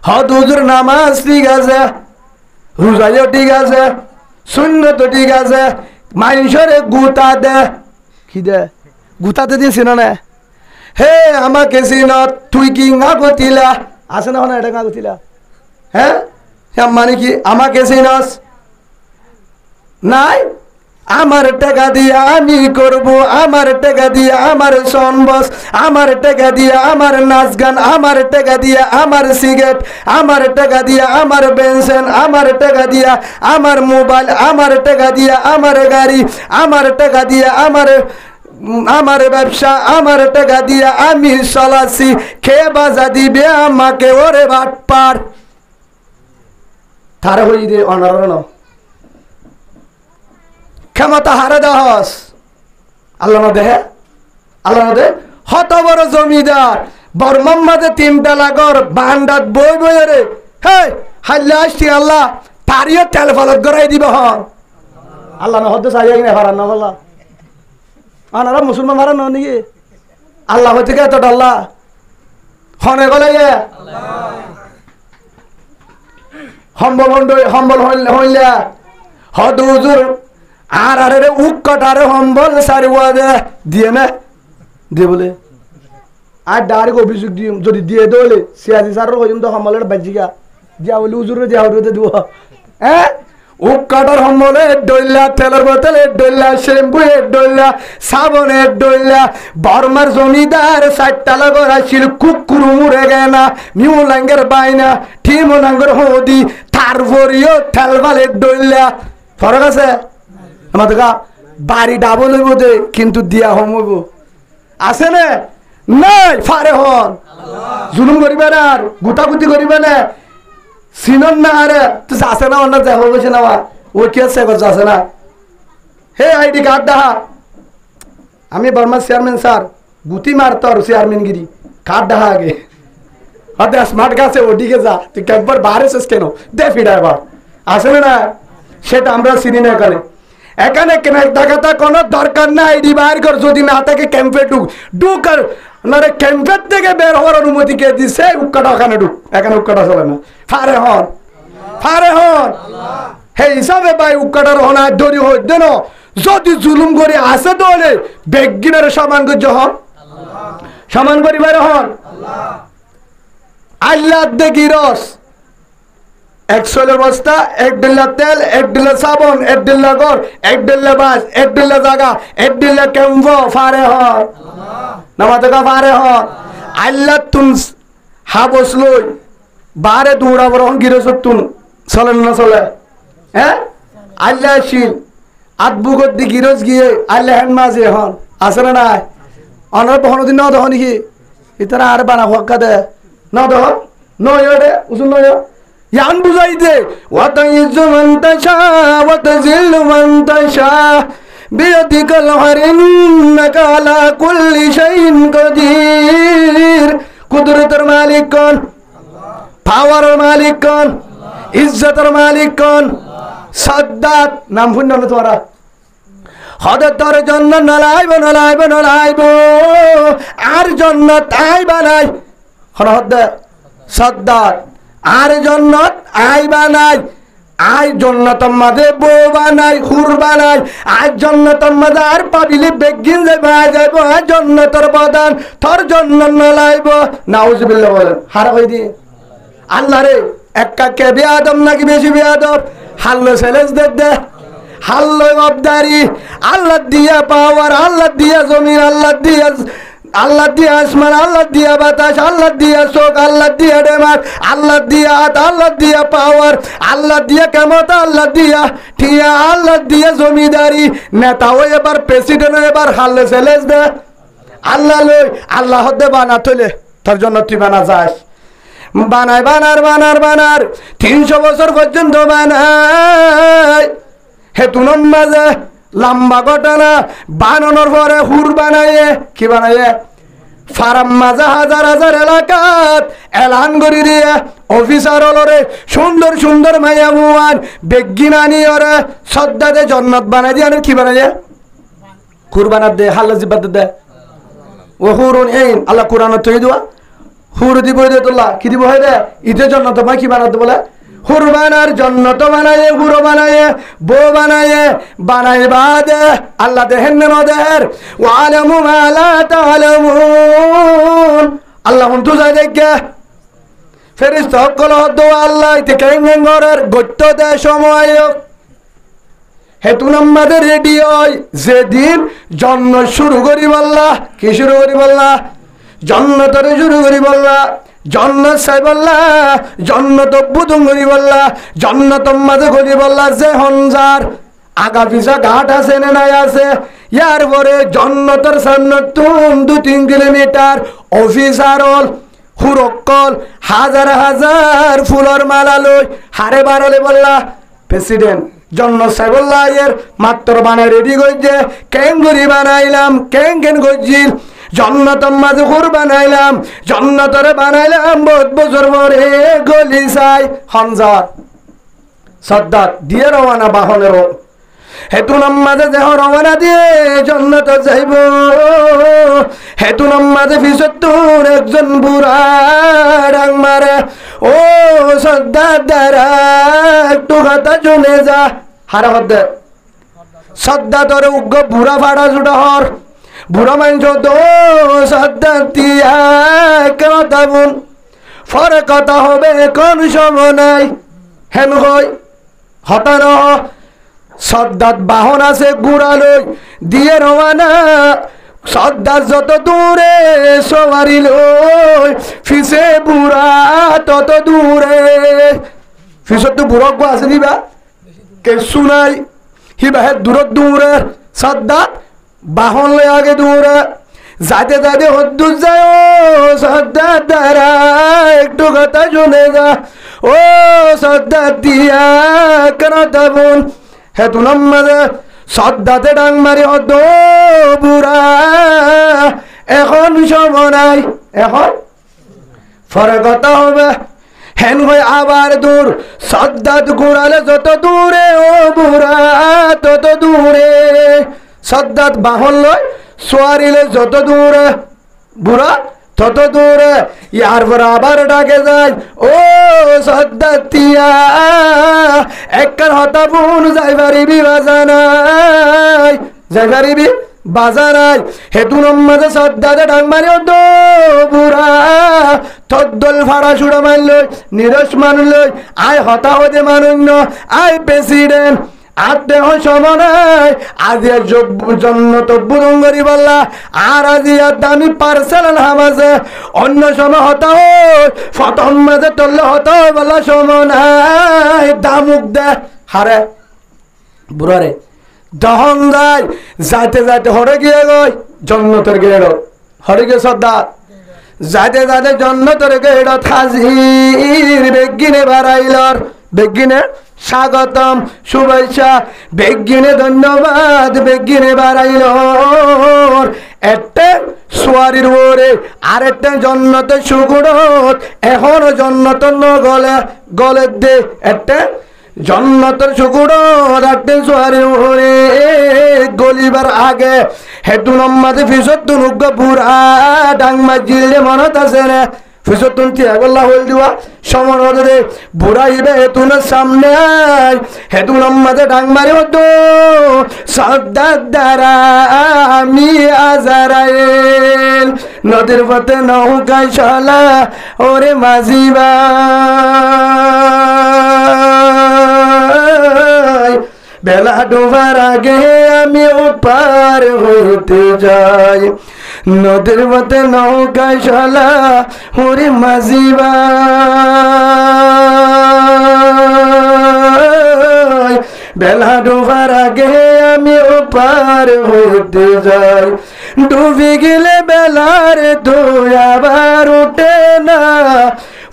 [SPEAKER 1] হদ হুজুর নামাজ ঠিক আছে রোজাও ঠিক আছে সুন্নত ঠিক আছে মানুষরে গুতা দে কি দে গুতাতে দিয়েছি না হে আমাকে চিনত তুই কি গতিলা আছে না এটা গতিলা হ্যাঁ মানে কি আমাকে চিনস নাই আমার টাকা দিয়া আমি করব আমার টাকা দিয়া আমার সনবস আমার টাকা দিয়া আমার নাচ গান আমার টাকা দিয়া আমার সিগারেট আমার টাকা দিয়া আমার পেনশন আমার টাকা দিয়া আমার মোবাইল আমার টাকা দিয়া আমার গাড়ি আমার টাকা দিয়া আমার ব্যবসা আমার টাকা দিয়া আমি চলাছি খেয়ে বাজা দিবে আমাকে ওরে বাটপার তারা হই দে অনারণ ক্ষমতা হারে দহস আল্লাহ না দেহে আল্লাহ না দে হত বড় জমিদার বর্মার মাঝে 3টা লাগর বান্ডাত বই বই রে হে হাল্লা আসছি আল্লাহ তারিও তেল ফলত গড়াই দিব হন আল্লাহ না হদ্দ চাই না হারান না বলা আনারা মুসলমান হারান নাকি আল্লাহ হতে গে তো আল্লাহ হনে গলে সম্বল হইলা হদ হুজুর আর আরে উৎকটারে সম্বল সারিওয়া দে দিয়ে না দিয়ে বলে আর ডাইরেক্ট অভিযোগ দিয়ে যদি দিয়ে দলে সিয়াজি সারর হইম তো সম্বলের বাজিকা দিয়া বলে হুজুরে দিয়া হইতে দিব হ্যাঁ উৎকটার সম্বলে ডইলা তেলের বোতলে ডইলা শ্যাম্পু ডইলা সাবনে ডইলা বর্মার জমিদার 60টা লগর আসছিল কুকুরু মুরে গেনা মিউ লাঙ্গের বাইনা ঠিমো লাঙ্গের হদি তারপরিও তেলবালে ডইলা ফরক আছে আমাদের বাড়ি ডাবল হইব দে কিন্তু দিয়া হম হইব আছে না নাই ফারে হন জুলুম করিবে না আর গুতাগুতি করিবে না সিনন না আরে তুই আছে না অন্য দেখা হয়েছে না ও কি আছে আছে না হে আইডি কার্ড দেখা আমি বর্মা চেয়ারম্যান স্যার গুতি মারতো আর চেয়ারম্যানগিরি কার্ড দেখা আগে হাতে স্মার্ট গাছে ওদিকে যা তুই একবার বাইরে শেষ কেন দে ফিরা এবার আসলে না সেটা আমরা চিনি না এখানে কেন দেখাটা কোনো দরকার না আইডি বাইর কর যদি না থাকে ক্যাম্পে ঢুক আর ওনারে ক্যাম্পের থেকে বের হওয়ার অনুমতি কে দিছে? উক্কাটা ওখানে ঢুক, এখানে উক্কাটা চলে না। ফারে হন, ফারে হন। সেই হিসাবে ভাই উক্কাটার হনায় দড়ি হইত দেন। যদি জুলুম করে আসে তাহলে বেগিনারে সমান করছে হন, সমান করিবার হন। আল্লাহ দেখি রস 1 বস্তা, 1 ডিল্লা তেল, 1 ডিল্লা সাবন, 1 ডিল্লা গড়, 1 ডিল্লা বাস, 1 ডিল্লা জাগা, 1 ডিল্লা ক্যাম্প ফারে হন, নামাতে ফারে হন। আল্লাহ তুন হাবস লই বারে দৌড়া বড় গিরস তুন চলে না চলে? হ্যাঁ, আল্লাহ শিল আদবুগত দি গিরস গিয়ে আল্লাহ হ্যান্ড মাঝে হন আছে না নাই? অনার বহন দিন ন দহ নাকি ইতারা আর বানা হক্কা দে ন দহ নয় রে উসুন নয় ইয়ান বুঝাই দে। ওয়াতাইজু মান তাশা ওয়া তাজিল্লু মান তাশা বিয়াদিকাল হারিন্নাকা আলা কুল্লি শাইইন কাদির। কুদরতের মালিক কোন? পাওয়ারের মালিক কোন? ইজ্জতের মালিক কোন? সাদ্দাত নাম শুন না তোরা হদে তোর জন্য নলাইব নলাইব নলাইব আর জন্নত আই বানাই হদে সাদ্দাত আর জন্নত আই বানাই আই জন্নতর মাঝে বউ বানাই হুর বানাই আজ জন্নতর মাঝে আর পাবিলি বেগিন যাইব আই যাইব আর জন্নতর প্রধান তোর জন্য নলাইব। নাউজুবিল্লাহ বলেন হারা হই দিয়ে আল্লাহ রে একা কে বেয়াদব নাকি বেশি বেয়াদব? হাল্লো সেলেস দে হাল্লো অবদারি আল্লাহ দিয়া পাওয়ার, আল্লাহ দিয়া জমিন, আল্লাহ দিয়া আসমান, আল্লাহ দিয়া বাতাস, আল্লাহ দিয়া চোখ, আল্লাহ দিয়া ডেমার, আল্লাহ দিয়া হাত, আল্লাহ দিয়া পাওয়ার, আল্লাহ দিয়া ক্ষমতা, আল্লাহ দিয়া ঠিয়া, আল্লাহ দিয়া জমিদারি। নেতাও এবার প্রেসিডেন্ট এবার হাল্লো সেলেস দে আল্লাহ লই আল্লাহ হদে বানা তোলে তোর জন্য তুই বানা যাস বানাই বানার বানার বানার 300 বছর পর্যন্ত বানাই। হেতু মাঝে লম্বা ঘটনা বানানোর পরে হুর বানাইয়ে কি বানাইয়ে ফারাম মাঝে হাজার হাজার এলাকাত এলান করে দিয়ে অফিসার হলরে সুন্দর সুন্দর মাইয়া মুয়ান বেগিনানি ওরে শ্রদ্ধাতে জন্নত বানাই দিয়ে কি বানাইয়ে হুর বানার দে হাল্লা জিব্বাত দে ও হুরুন এইন আল্লাহ কোরআনত তৈরি দেওয়া হুর দিব দে তোল্লা কি দিব হয় রে ঈদের জন্য তো কি বানাতে বলে হুর বানার জন্য তো বানায়ে হুর বানায়ে বউ বানায়ে বানাই বাদে আল্লাহ দেহেন নদের ওয়ালামু মা লা তাআলামুন আল্লাহ হুন তুই দেখে ফেরেশতা সকল দো আল্লাহ তে কেঙ্গেন গরের গত্ত দে সময় হেতু নাম্বারে রেডি হয় যেদিন জন্ম শুরু করি বললা কি শুরু করি বললা জন্নতরে শুরু করি বললা জন্নত চাই বললা জন্নত বুধুম করি বললা জন্নত মাঝে করি বললা যে হনজার আগা পিছা ঘাট আছে না নাই আছে ইয়ার পরে জন্নতর সান্নতুন 2-3 কিলোমিটার অফিসার হল হুরক্কল হাজার হাজার ফুলর মালা লই হারে বারলে বললা প্রেসিডেন্ট জন্নত চাই বললা এর মাত্র বানাই রেডি করছে কেন করি বানাইলাম কেন করছিল জন্নতর মাঝে হুর বানাইলাম জন্নতরে বানাইলাম বহুত বছর পরে গলি চাই হনজার সদ্দাত দিয়ে রওনা বাহনের হেতু নামাজে দেহ রওনা দিয়ে জন্নত যাইব হেতু নামাজে ফিসত্তর একজন বুড়া ডাং মারে ও সদ্দাত দ্বারা একটু কথা শুনে যা হারা হদ্দে সদ্দাতরে উগ্র বুড়া ফাড়া জুড়া হর বুড়া মানুষ তো সদ্দাত দিয়া কথা বোন ফরে কথা হবে কোন সময় নাই হেন হই হতার সদ্দাত বাহন আছে গুড়ালই দিয়ে রওনা সদ্দাত যত দূরে সবারি লই ফিসে বুড়া তত দূরে ফিসত তো বুড়ক আছে দিবা কে শুনাই হিবা হে দূরত দূরে সদ্দাত বাহন লই আগে দূরে যাতে যাতে হদ্দুর যায় ও সদ্দাত দ্বারা একটু কথা শুনে যা ও সদ্দাত দিয়া কথা বোন হেতু নামাজে সদ্দাতে ডাং মারি হদ বুড়া এখন সময় নাই এখন পরে কথা হবে হেন হয়ে আবার দূর সদ্দাত ঘুরালে যত দূরে ও বুড়া তত দূরে সদ্দাত বাহন লয় সোয়ারিলে যত দূরে বুড়া তত দূরে ইয়ার পর আবার ডাকে যায় ও সদ্দাতিয়া একখান হতা বোন যাইবারিবি বাজানাই যাইবারিবি বাজানাই হেতু নম্মাদে সদ্দাতে ডাক মারি দো বুড়া তদ্দল ফাড়া ছুড়া মারলই নিরস মানলই আয় হতা হতে মানুন্য আয় প্রেসিডেন্ট আতে সমানায় আজিয়া জন্য তো বুরঙ্গরি বললা আর আজিয়া দামি পার্সেল হামাজে অন্য সময় হতা ফতম মাঝে টললে হতা বলা সমানায় দামুক দে হারে বুড়ারে দহন যায় যাইতে যাইতে হরে গিয়ে গই জন্নতের গেড় হরে গিয়ে শ্রদ্ধা যাইতে যাইতে জন্নতের গেড় হাজির বেগিনে বাড়াইলর বেগিনে স্বাগতম শুভেচ্ছা বেগিনে ধন্যবাদ বেগিনে বাড়াইল একটা সোয়ারির ওরে আরেকটা জন্নতে সুগুড়ত এখনো জন্নত গলে গলে দে একটা জন্নতের সুগুড়ত একটা সোয়ারির ওরে গলিবার আগে হেতু নম্মাদে ফিসত তুনুক বুড়া ডাংমা জিলে মনত আছে না ফিসতুন তিয়াগল্লা হল দিওয়া সমন হদে বুড়াইবে হেতুনের সামনে আয় হেতুন আম্মাদে ডাং মারি হতো সদ্দার দ্বারা আমি আজারাইল নদীর পথে নৌকায় চলা ওরে মাঝিবা বেলা ডোবার আগে আমি ওপার হইতে যাই নদীর পথে নৌকায় চলা ওরে মাঝিবা বেলা ডোবার আগে আমি ওপার হইতে যাই ডুবি গেলে বেলার তো আবার উঠে না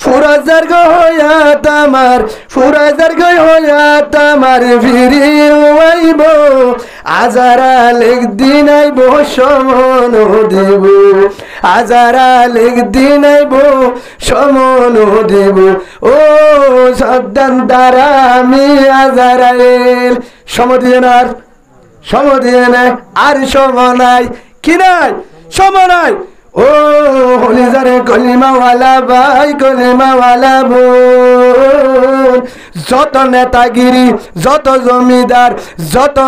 [SPEAKER 1] ফুরাজার গয়া তামার ফুরাজার গয়া তামার ফিরি আইব আজারা লেখ দিন আইব সমন দিব আজারা লেখ দিন আইব সমন দিব ও সদ্দান দ্বারা আমি আজারাইল সমদিনার সমদিনে আর সমনাই কি নাই সমনাই ও হলিজারে কলিমাওয়ালা ভাই কলিমাওয়ালা বোন যত নেতাগিরি যত জমিদার যত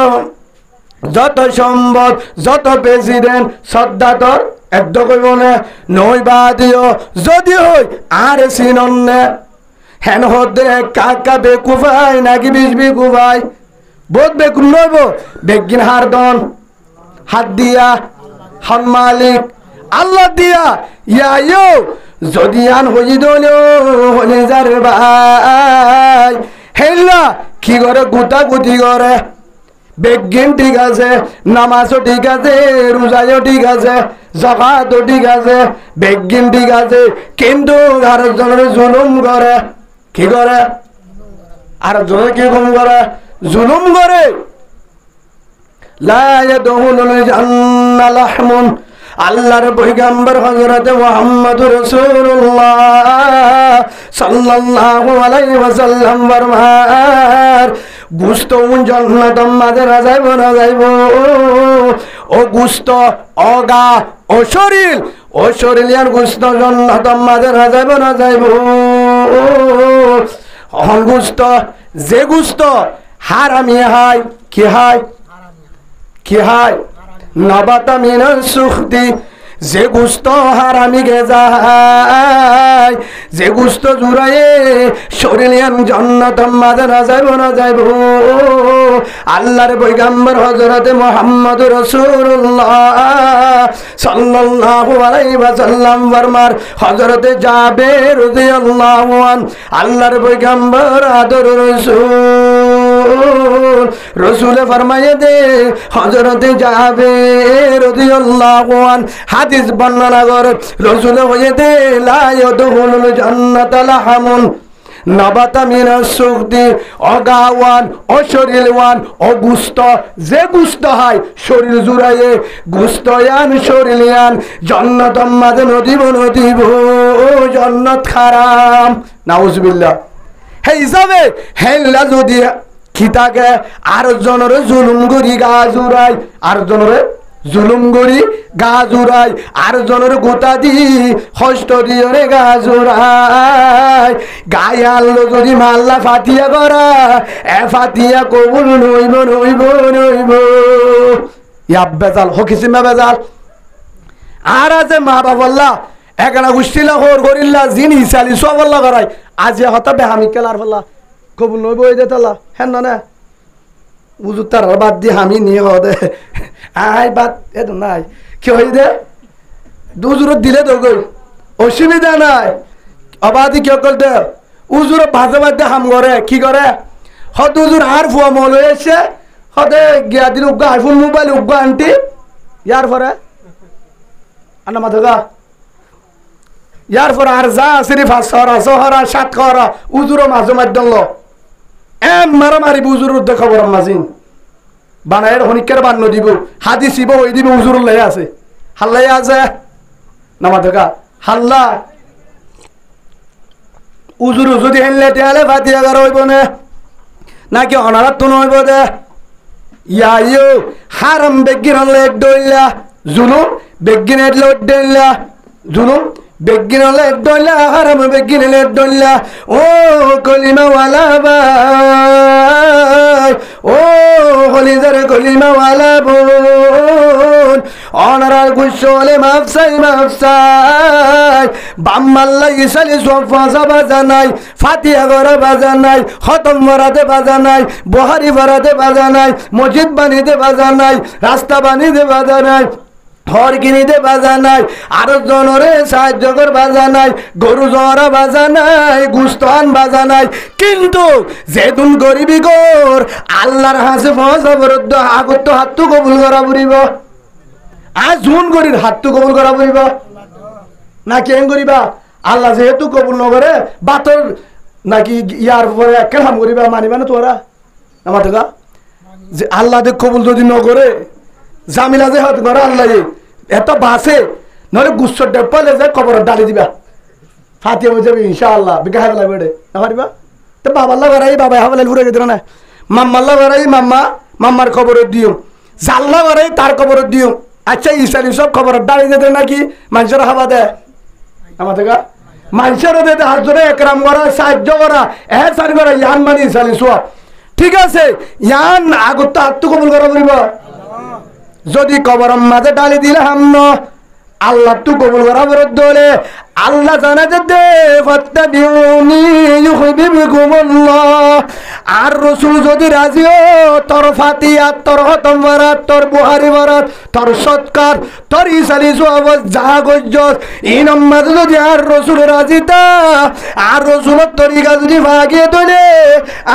[SPEAKER 1] যত সম্পদ যত প্রেসিডেন্ট সদ্দাতর একদ কইব না নইবা দিও যদি হই আর সিনন্নে হেন হদে কাকা বেকুফাই নাকি বিজবি কুফাই বোধ বেকুন নইব বেগিন হারদন হাত দিয়া হন মালিক আল্লাহ দিয়া ইয়ো যদি আন হই দলো হলে যার ভাই হেল্লা কি করে গুতা গুতি করে বেগিন ঠিক আছে নামাজও ঠিক আছে রোজাও ঠিক আছে যাকাতও ঠিক আছে বেগিন ঠিক আছে কিন্তু আরেকজনের জুলুম করে কি করে আরেকজনের কি কম করে জুলুম করে লা ইয়াদখুলুল জান্নাহ লাহমুন আল্লাহর পয়গম্বর হযরত মুহাম্মদুর রাসূলুল্লাহ সাল্লাল্লাহু আলাইহি ওয়াসাল্লাম ফরমান গুস্ত জান্নাত মাঝে না যাইব ও গুস্ত অগা ও শরীর গুস্ত জান্নাত মাঝে না যাইব অহন গুস্ত যে গুস্ত হারামি হয় কি হয় নবাতা মিনাল সুখদি যে গুস্ত হারামি গে যায় যে গুস্ত জুড়ায়ে শরীরিয়ান জান্নাত মাঝে না যাইব আল্লাহর পয়গম্বর হযরত মুহাম্মদুর রাসূলুল্লাহ সাল্লাল্লাহু আলাইহি ওয়াসাল্লাম ফরমার হযরত জাবের রাদিয়াল্লাহু আন আল্লাহর পয়গম্বর আদর রসুল ফরমায়ে দে হযরত জাবের রাদিয়াল্লাহু আন হাদিস বর্ণনা করে রসুল হয়ে দে লা ইয়াদখুলুল জান্নাতা লাহামুন নবাতা মিনাস সুখদি অগাওয়ান অশরীরওয়ান অগুস্ত যে গুস্ত হয় শরীর জুড়াইয়ে গুস্তয়ান শরীরিয়ান জান্নাত মাঝে নদীব জান্নাত খারাম নাউজুবিল্লাহ হে হিসাবে হেল্লা যদি খিতাকে আর জনের জুলুম করি গা জুড়াই আর জনের জুলুম গড়ি গা জোড়াই আর জনের গোতা দি হস্ত দিয়রে গা জোড়াই গায়ে আল্লো যদি মাল্লা ফাতিয়া করা এ ফাতিয়া কবুল নইব নইব নইব ইয়া বেজাল হকিসিমা বেজাল আর আছে মা বাবাল্লা একানা গুষ্টিলা হোর গরিল্লা জিনি চালি সবল্লা করাই আজ হতা বেহামি কেলার ফেলা কবুল নইব ওই দে তালা হ্যাঁ না উজুর তার বাদ দিয়ে আমি নিয়ে দে আই বাদ এ তো নাই কি হই দে দুজুরত দিলে তো গই অসুবিধা নাই অবাধি কেউ করতে উজুর ভাজে বাদ দিয়ে হাম করে কি করে হত উজুর আর ফুয়া মল হয়ে এসে হতে গিয়া দিল উগ্গা আইফোন মোবাইল উগ্গা আনটি ইয়ার পরে আনা মাথা ইয়ার পরে আর যা সিরি 500 600 700 উজুর মাঝে মাধ্যম লো মারা মারি উজুর উদ্যোগ খবর মাঝিন বানায়ের হনিকের বান্ন দিব হাদি শিব হই দিব উজুর লাই আছে হাল্লাই আছে নামা দেখা হাল্লা উজুর যদি হেললে টেলে ফাতিয়া গার হইব না নাকি অনারাত তো নইব দে ইয়াইও হারাম বেগিন হলে এক দইলা জুলুম বেগিন এডলে দইলা জুলুম বেগিন হলে এক দইলা হারাম বেগিন হলে এক দইলা ও কলিমা ওয়ালা ভাই ও হলিজারে কলিমা ওয়ালা বোন অনারার গুসলে মাফসাই বাম্মাল্লা ইসালি সোফা বাজা নাই ফাতিহা গরা বাজা নাই খতম ভরাতে বাজা নাই বহারি ভরাতে বাজা নাই মসজিদ বানিতে বাজা নাই রাস্তা বানিতে বাজা নাই ঘর কিনিতে বাজা নাই আরো জনরে সাহায্য কর বাজা নাই গরু জরা বাজা নাই গুস্তান বাজা নাই কিন্তু যেদিন গরিবি গর আল্লাহর হাসে ফসা বরদ্দ আগত হাত কবুল করা পড়িব আজ জুন গরির হাত কবুল করা পড়িব না কেন করিবা আল্লাহ যেহেতু কবুল নকরে বাতর নাকি ইয়ার পরে একে হাম করিবা মানিবা না তোরা আমার দেখা যে আল্লাহ দে কবুল যদি নকরে জামিলা যে হাত করে আল্লাহ এত বাসে নহলে গুচ্ছর ডেপালে যে কবর ডালি দিবা ফাটিয়ে হয়ে যাবে ইনশাআল্লাহ বিঘা হাবলা বেড়ে না পারিবা তো বাবাল্লা বেড়াই বাবা হাবলে ঘুরে গেছিল না মাম্মাল্লা বেড়াই মাম্মার খবর দিও জাল্লা বেড়াই তার খবর দিও আচ্ছা ইসালি সব খবর ডালি দিতে নাকি মানুষের হাবা দেয় আমার থেকে মানুষেরও দিতে হাত ধরে একরাম করা সাহায্য করা এহসান করা ইয়ান মানে ইসালি সব ঠিক আছে ইয়ান আগত তো হাত কবুল করা পড়িব যদি কবর মাঝে ডালি দিলে হামন আল্লাহ তু কবুল করা বরদ্দ হলে আল্লাহ জানা যে ফাত্তাবিউনি ইউহিব্বুকুমুল্লাহ আর রাসূল যদি রাজিও তোর ফাতিহা তোর খতম বরাত তোর বুখারী বরাত তোর সৎকার তোর ইসালি সওয়াব যা গজ্জত এই নামাজ যদি আর রাসূল রাজিতা আর রাসূলের তরিকা যদি ভাগিয়ে তোলে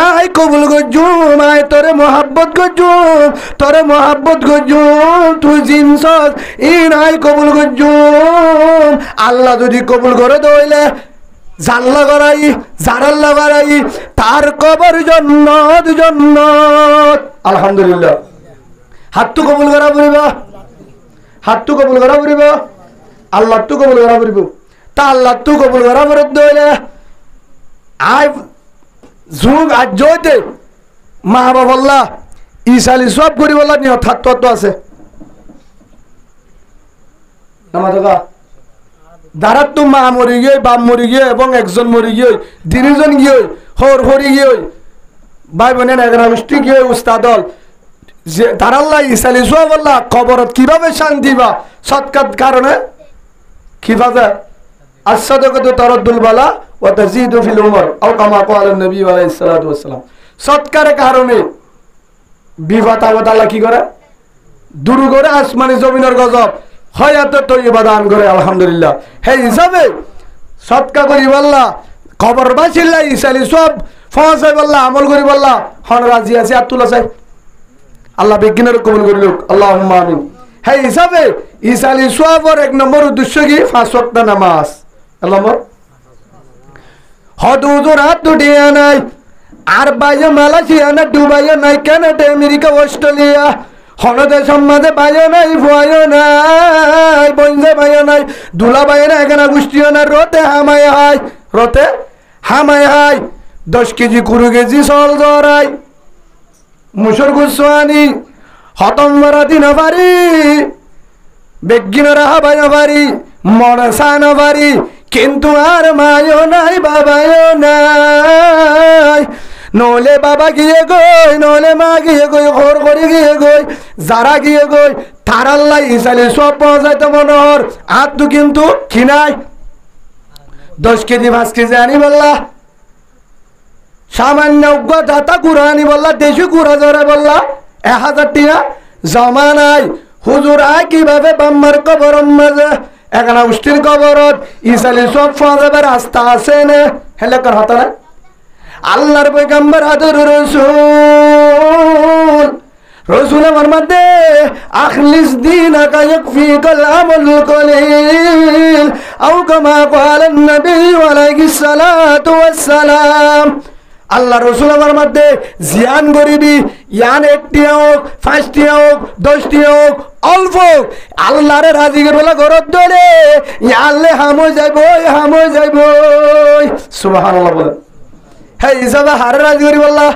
[SPEAKER 1] আই কবুল গজ্জুম আই তোরে মোহাব্বত গজ্জুম তোরে মোহাব্বত গজ্জুম তুই জিনসস ইন আই কবুল গজ্জুম আল্লাহ যদি কবুল করে দইলে জাল্লা করাই জারাল্লা করাই তার কবর জান্নাত জান্নাত আলহামদুলিল্লাহ হাত তো কবুল করা পড়িব হাত তো কবুল করা পড়িব আল্লাহ তো কবুল করা পড়িব তা আল্লাহ তো কবুল করা পড়ে দইলে আই যুগ আজ জয়তে মা বাবাল্লাহ ইসালি সব করিবল্লাহ নিয়ত হাত তো আছে নামা দেখা দাঁড়াত তো মা মরি গিয়ে বাপ মরি গিয়ে এবং একজন মরি গিয়ে তিনজন গিয়ে হর হরি গিয়ে ভাই বোনের একরা গোষ্ঠী গিয়ে উস্তাদল যে তারাল্লাহ ইসালি সোয়াল্লাহ কবরত কিভাবে শান্তি বা সৎকার কারণে কি বাজে আসাদকতু তারাদ্দুল বালা ওয়া তাজিদু ফিল উমর আও কামা ক্বালা নবী আলাইহিস সালাতু ওয়াস সালাম সৎকারের কারণে বিপদ আগত আল্লাহ কি করে দূর করে আসমানি জমিনের গজব হয়াত তৈবা দান করে আলহামদুলিল্লাহ হে হিসাবে সৎকা করি বললা খবর বাঁচিল্লা ইসালি সব ফসাই বললা আমল করি বললা হন রাজি আছে আর তুলা চাই আল্লাহ বিজ্ঞানের কবুল করিল আল্লাহুম্মা আমিন হে হিসাবে ইসালি সবর এক নম্বর উদ্দেশ্য কি 5 ওয়াক্ত নামাজ আল্লাহ হদুজুর হাত দুটিয়া নাই আর বাইরে মালয়েশিয়া না দুবাইয়ে নাই কানাডা আমেরিকা অস্ট্রেলিয়া হনদে সম্মাদে বাইরে নাই ভয় নাই বন্ধে বাইরে নাই দুলা বাইরে নাই এখানে গোষ্ঠীও না রতে হামায় হাই 10 কেজি 20 কেজি চল জরাই মুসর গুসওয়ানি হতম মারা দিন পারি বেগিনরা হাবাই পারি মনে সানো পারি কিন্তু আর মায়ও নাই বাবাও নাই নলে বাবা গিয়ে গই নলে মা গিয়ে গই ঘর করে গিয়ে গই যারা গিয়ে গই তার আল্লাহ ইসালি সব পৌঁছাইতে মনোহর আর তো কিন্তু কি নাই 10 কেজি 5 কেজি আনি বললা সামান্য দাতা কুড়া আনি বললা দেশি কুড়া জরে বললা 1000 টিয়া জমা নাই হুজুরা কিভাবে বাম্মার কবর মাঝে এখানে উষ্টির কবরত ইসালি সব পৌঁছাবে রাস্তা আছে না হেলে কর হতো না আল্লাহর পয়গম্বর আদর রাসূল রাসূল আমার মধ্যে আখলিস দীনাকা ইয়াকফিকাল আমাল কলিল আও কামা ক্বালা নবী আলাইহিস সালাতু ওয়াস সালাম আল্লাহ রাসূল আমার মধ্যে জিয়ান গরিবি ইয়ান 1টি হোক 5টি হোক 10টি হোক অল্প আল্লাহরে রাজি বলা গরত ধরে ইয়ালে হামো যাইব সুবহানাল্লাহ বলেন হে ইসাবা হারে রাজি করি বললা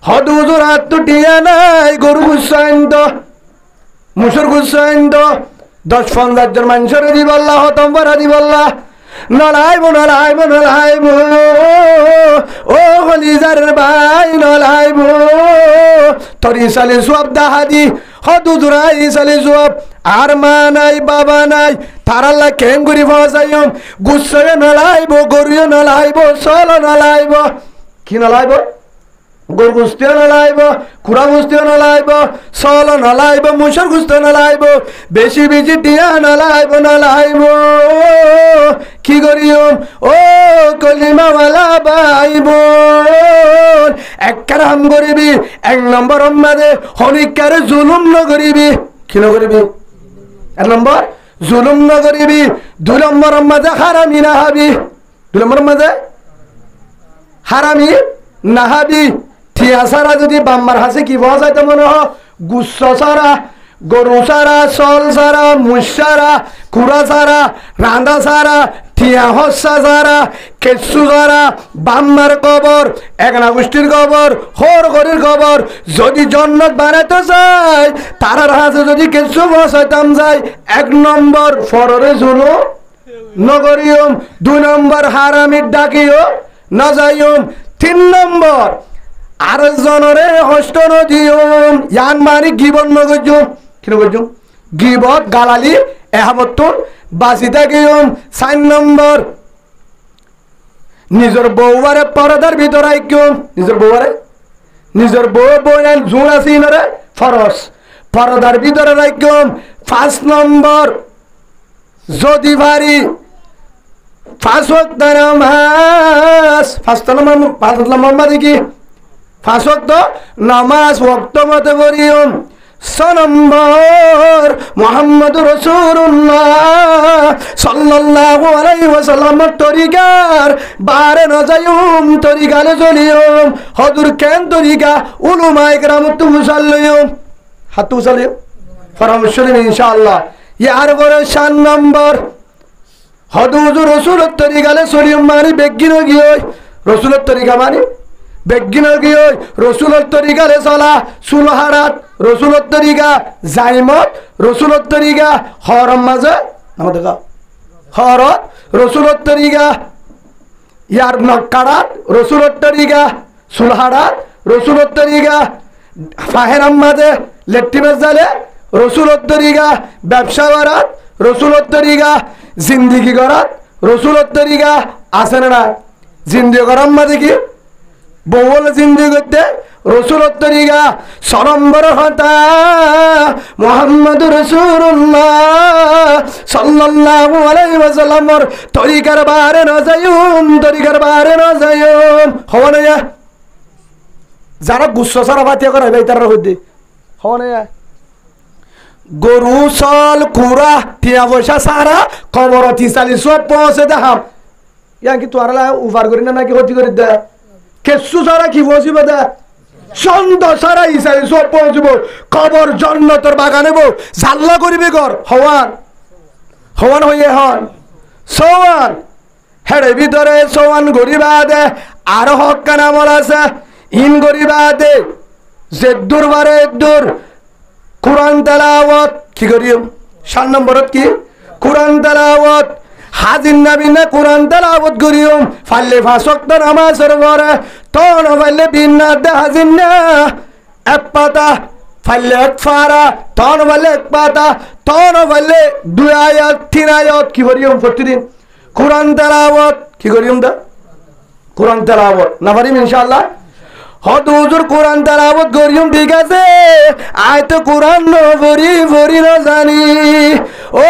[SPEAKER 1] হদ হুজুর হাত তো টিয়া নাই গরু গুসাইন তো মুসুর গুসাইন তো 10-15 জন মানুষের দি বললা হতম পারা দি বললা নলাইব ও হলিজারের ভাই নলাইব তরি সালে সব দাহাদি হদ হুজুর আই সালে সব আর মা নাই বাবা নাই তার আল্লাহ কেন করি ফসাইম গুসাইয়ে নলাইব গরুয়ে নলাইব সল নলাইব কি নলাইব গরু গুস্তিও নলাইব কুড়া গুস্তিও নলাইব সল নলাইব মুসর গুস্ত নলাইব বেশি বেশি টিয়া নলাইব কি করিম ও কলিমাওয়ালা ভাইব এক হাম করিবি 1 নম্বর মাঝে হনিকারে জুলুম নকরিবি কি নকরিবি 1 নম্বর জুলুম নকরিবি 2 নম্বর মাঝে হারামি না হাবি 2 নম্বর মাঝে হারামি না হাবি ঠিয়া সারা যদি বাম্মার হাসে কি পাওয়া যায় তো মনে হয় গুচ্ছ সারা গরু সারা চল সারা মুস সারা কুড়া সারা রাঁধা সারা ঠিয়া হস্যা সারা কেঁচু সারা বাম্মার কবর একনা গোষ্ঠীর কবর হর ঘরের কবর যদি জন্নত বানাতে চাই তারার হাতে যদি কেঁচু বসাইতাম যায় 1 নম্বর ফররে জুলুম নগরিয়ম 2 নম্বর হারামির ডাকিও না যাইম 3 নম্বর আর জনরে হস্ত নদিয়ম ইয়ান মারি গিবন নগজুম কি নগজুম গিবত গালালি এহাবতুন বাসিতা গিয়ম 4 নম্বর নিজের বউয়ারে পরদার ভিতর আইকিয়ম নিজের বউ বয়ান জুন আছে নরে ফরস পরদার ভিতরে রাইকিয়ম 5 নম্বর যদি ভারি 5 ওয়াক্ত নামাজ 5 নম্বর মানে কি 5 ওয়াক্ত নামাজ ওয়াক্ত মতে করিয়ম 6 নম্বর মুহাম্মদুর রাসূলুল্লাহ সাল্লাল্লাহু আলাইহি ওয়াসাল্লামের তরিকার বারে না যাইম তরিকালে চলিয়ম হযুর কেন তরিকা উলামায়ে কেরাম তো মুসাল্লিয়ম হাতু চালিয়ম পরামর্শ নিন ইনশাআল্লাহ ইয়ার পরে 7 নম্বর হযুর রাসূলের তরিকালে চলিয়ম মানে বেগিন গিয়ে রাসূলের তরিকা মানে বেগিন গিয়ে রাসূলের তরিকালে চলা সুলহারাত রাসূলের তরিকা জাইমত রাসূলের তরিকা হরম মাঝে আমাদের হরত রাসূলের তরিকা ইয়ার নক্কারাত রাসূলের তরিকা সুলহারাত রাসূলের তরিকা ফাহেরাম মাঝে লেট্টিমের জালে রাসূলের তরিকা ব্যবসা করাত রাসূলের তরিকা জিন্দেগি করাত রাসূলের তরিকা আছে না জিন্দেগি করার মাঝে কি বহুল জিন্দেগি করতে রাসূলের তরিকা 6 নম্বর হতা মুহাম্মদুর রাসূলুল্লাহ সাল্লাল্লাহু আলাইহি ওয়াসাল্লামের তরিকার বারে না যাইম হওয়া না যারা গুচ্ছ সারা বাতিয়া করে ভাই তারা হইতে হওয়া না গরু চল কুড়া টিয়া পয়সা সারা কবরতি চালি সব পৌঁছে দেখাম ইয়া কি তোরা উভার করি না নাকি ক্ষতি করে দে কেসু সারা কি বসিব দে চন্দ সারা ইসাই সব পৌঁছব কবর জন্নতর বাগানে বউ জাল্লা করিবে ঘর হওয়ান হইয়ে হন সওয়ান হেড়ে ভিতরে সওয়ান গরিবা দে আর হক কানামল আছে ইন গরিবা দে যে দূর বারে দূর কুরআন তেলাওয়াত কি করিম 7 নম্বরত কি কোরআন তেলাওয়াত হাজির নবী না কোরআন তেলাওয়াত করিও ফাললে 5 ওয়াক্ত নামাজের পরে তখন ফাললে বিনা দে হাজির না এক পাতা ফাললে এক ফারা তখন ফাললে এক পাতা তখন ফাললে 2 আয়াত 3 আয়াত কি করিও প্রতিদিন কোরআন তেলাওয়াত কি করিও দা কোরআন তেলাওয়াত না পারিম ইনশাআল্লাহ হত হুজুর কোরআন তেলাওয়াত করিও ঠিক আছে আয় তো কোরআন ন ভরি না জানি ও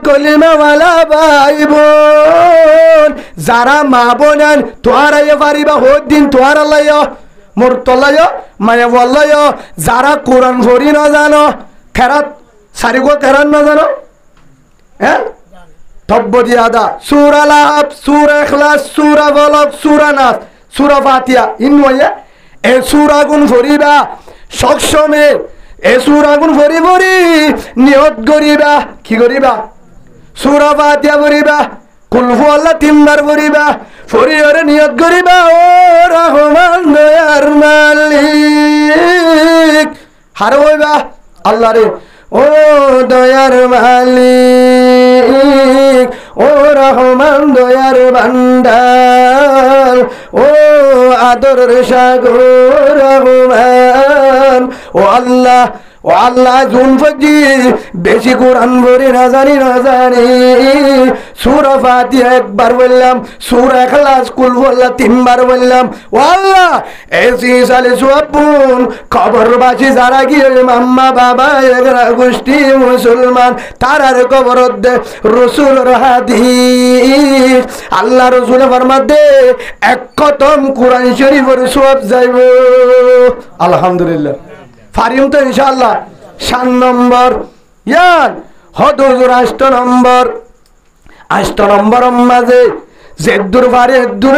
[SPEAKER 1] কলিমা ওয়ালা ভাই বোন যারা মা বোন তোহারা পারিবা হত দিন তোহারা লয় মোর তলয় মায়া বলয় যারা কোরআন ভরি না জানো খেরাত সারিগো খেরাত না জানো হ্যাঁ তব্ব দিয়াদা সূরা লাহাব সূরা ইখলাস সূরা ফালাক সূরা নাস সূরা ফাতিহা ইনওয়া এ সূরা গুণ ভরিবা সবসময় এ সূরা গুণ ভরি নিয়ত করিবা কি করিবা সূরা ফাতিহা ভরিবা কুল হুয়াল্লাহ 3 বার ভরিবা ফরিয়রে নিয়ত করিবা ও রহমান দয়ার মালিক হার হইবা আল্লাহ রে ও দয়ার মালিক ও রহমান দয়ার ভান্ডার ও আদরের সাগর রহমান ও আল্লাহ জুন ফজি বেশি কোরআন ভরে না জানি সূরা ফাতিহা একবার বললাম সূরা ইখলাস কুল হুয়াল্লাহ 3 বার বললাম ও আল্লাহ এসি সালে সুপুন কবরবাসী যারা গিয়ে মাম্মা বাবা এগরা গোষ্ঠী মুসলমান তারার কবর দে রাসূলের হাদিস আল্লাহ রাসূল ফরমাতে এক খতম কোরআন শরীফের সওয়াব যাইব আলহামদুলিল্লাহ ফারিম তো ইনশাআল্লাহ 7 নম্বর ইয়ান হদুর 8 নম্বর মাঝে যে দূর পারে দূর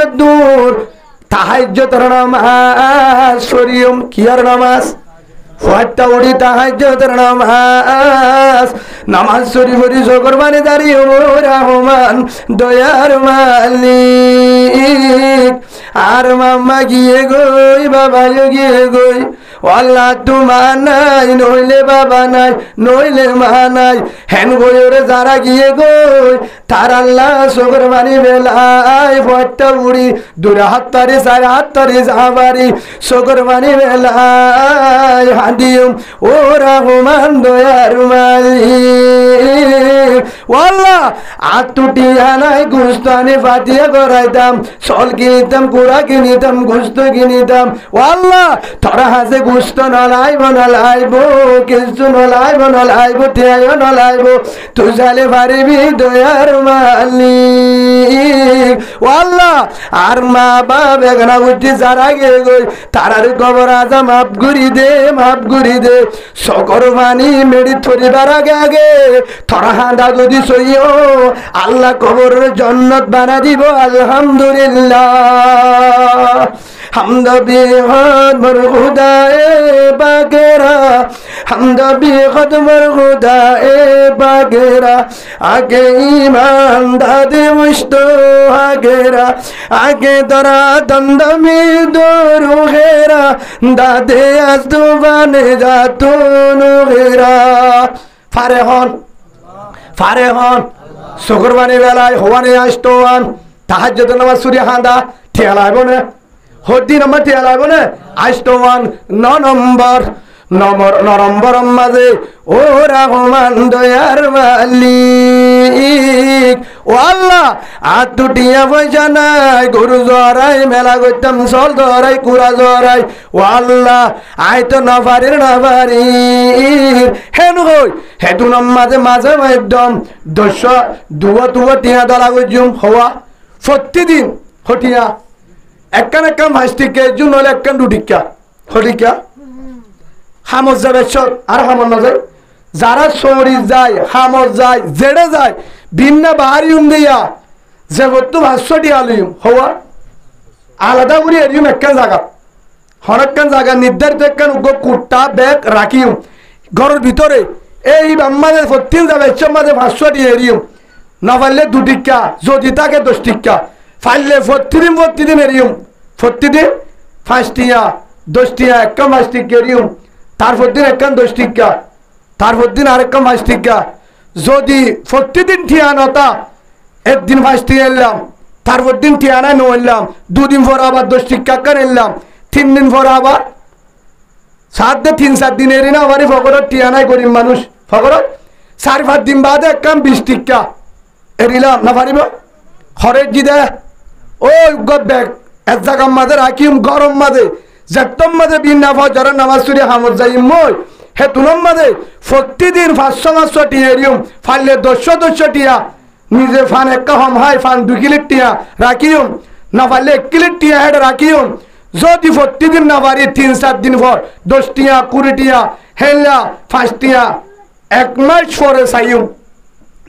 [SPEAKER 1] তাহাজ্জুদের নামাজ শরীয়ম কিয়ার নামাজ ফাত্তা উড়ি তাহাজ্জুদের নামাজ শরীফের জগরবানি দাঁড়িয়ে ও রহমান দয়ার মালিক আর মাম্মা গিয়ে গই বাবা গিয়ে গই আল্লাহ তোমার নাই নইলে বাবা নাই নইলে মা নাই হেন বইরে যারা গিয়ে গই তার আল্লাহ শুকরবানি বেলায় ফট্টা উড়ি 2 হাত তারি 4 হাত তারি যাবারি শুকরবানি বেলায় হাদিম ও রহমান দয়ার মালিক আল্লাহ আতুটিয়া নাই গুস্তানি ফাতিহা করাইতাম সল কিনিতাম কুড়া কিনিতাম গুস্ত কিনিতাম আল্লাহ তোরা হাসে গুস্ত নলাইব কিছু নলাইব ঠেয় নলাইব তুই জালে পারিবি দয়ার মালিক আল্লাহ আর মা বাপ এগনা উঠি যারা গে গই তারার কবর আজা মাফ করি দে সকর মানি মেডি থরিবার আগে তোরা হাঁদা যদি সইও আল্লাহ কবরের জান্নাত বানা দিব আলহামদুলিল্লাহ হামদ বিহাদ মর খুদায়ে বাগেরা হামদ বিহাদ মর খুদায়ে বাগেরা আগে ঈমান দাদে মুশতো আগেরা আগে দরা দন্দমি দরু গেরা দাদে আজদুবানে জাতুন গেরা ফারেহন শুকরবানি বেলায় হওয়ানে আসতোয়ান তাহাজ্জুদ নামাজ সুরি হাঁদা ঠেলাইব না হদ্দি নম্বর ঠেলাইব না আসতোয়ান 9 নম্বর মাঝে ও রহমান দয়ার মালিক ও আল্লাহ আর দুটিয়া পয়সা নাই গরু জরাই মেলা করতাম চল জরাই কুড়া জরাই ও আল্লাহ আই তো নভারির হেন হই হেতু মাঝে একদম 200 টিয়া দলা গজুম হওয়া প্রতিদিন হটিয়া একখান ভাইস্টিকে জুন হলে একখান দুটিকা হটিকা হামজ যাবে আর হামর না যায় যারা সরি যায় হামর যায় জেড়ে যায় ভিন্ন বাহারি দিয়া যে বস্তু 500 আলিম হওয়া আলাদা করে এরিম একখান জায়গা হরক্কান জায়গা নির্ধারিত একখান কুট্টা ব্যাগ রাখিম ঘরের ভিতরে এই মাঝে প্রতিদিন যাবে মাঝে 500 এরিম না পারলে 2 টিকা যদি থাকে 10 টিকা পারলে প্রতিদিন এরিম প্রতিদিন 5 টিয়া 10 টিয়া একখান 5 টিকা এরিম তারপর দিন একখান 10 টিকা তারপর দিন আরেকখান 5 টিকা যদি প্রতিদিন ঠিয়ানতা একদিন 5 টিয়া এলাম, তারপর দিন ঠিয়ানা নইলাম, 2 দিন পর আবার 10 টিকা এলাম, 3 দিন পর আবার 3-4 দিন এরিনা আবারই ফকরত টিয়ানাই গরিব মানুষ ফকরত 4-5 দিন বাদে একদম 20 টিকা এরিলাম না পারিব খরের জিদে ওই ব্যাগ এক জায়গার মাঝে রাখিম গরম মাঝে যেতম মাঝে বিনা ফজর নামাজ পড়ি হামত যাই মই হে তুলম মাঝে প্রতিদিন 500 টিয়া এরিম ফাইলে 200 টিয়া নিজে ফান একটা হম হাই ফান 2 কিলো টিয়া রাখিম না পারলে 1 কিলো টিয়া হেড রাখিম যদি প্রতিদিন না পারি 3-4 দিন পর 10 টিয়া 20 টিয়া হেলা 5 টিয়া 1 মাস পরে চাইম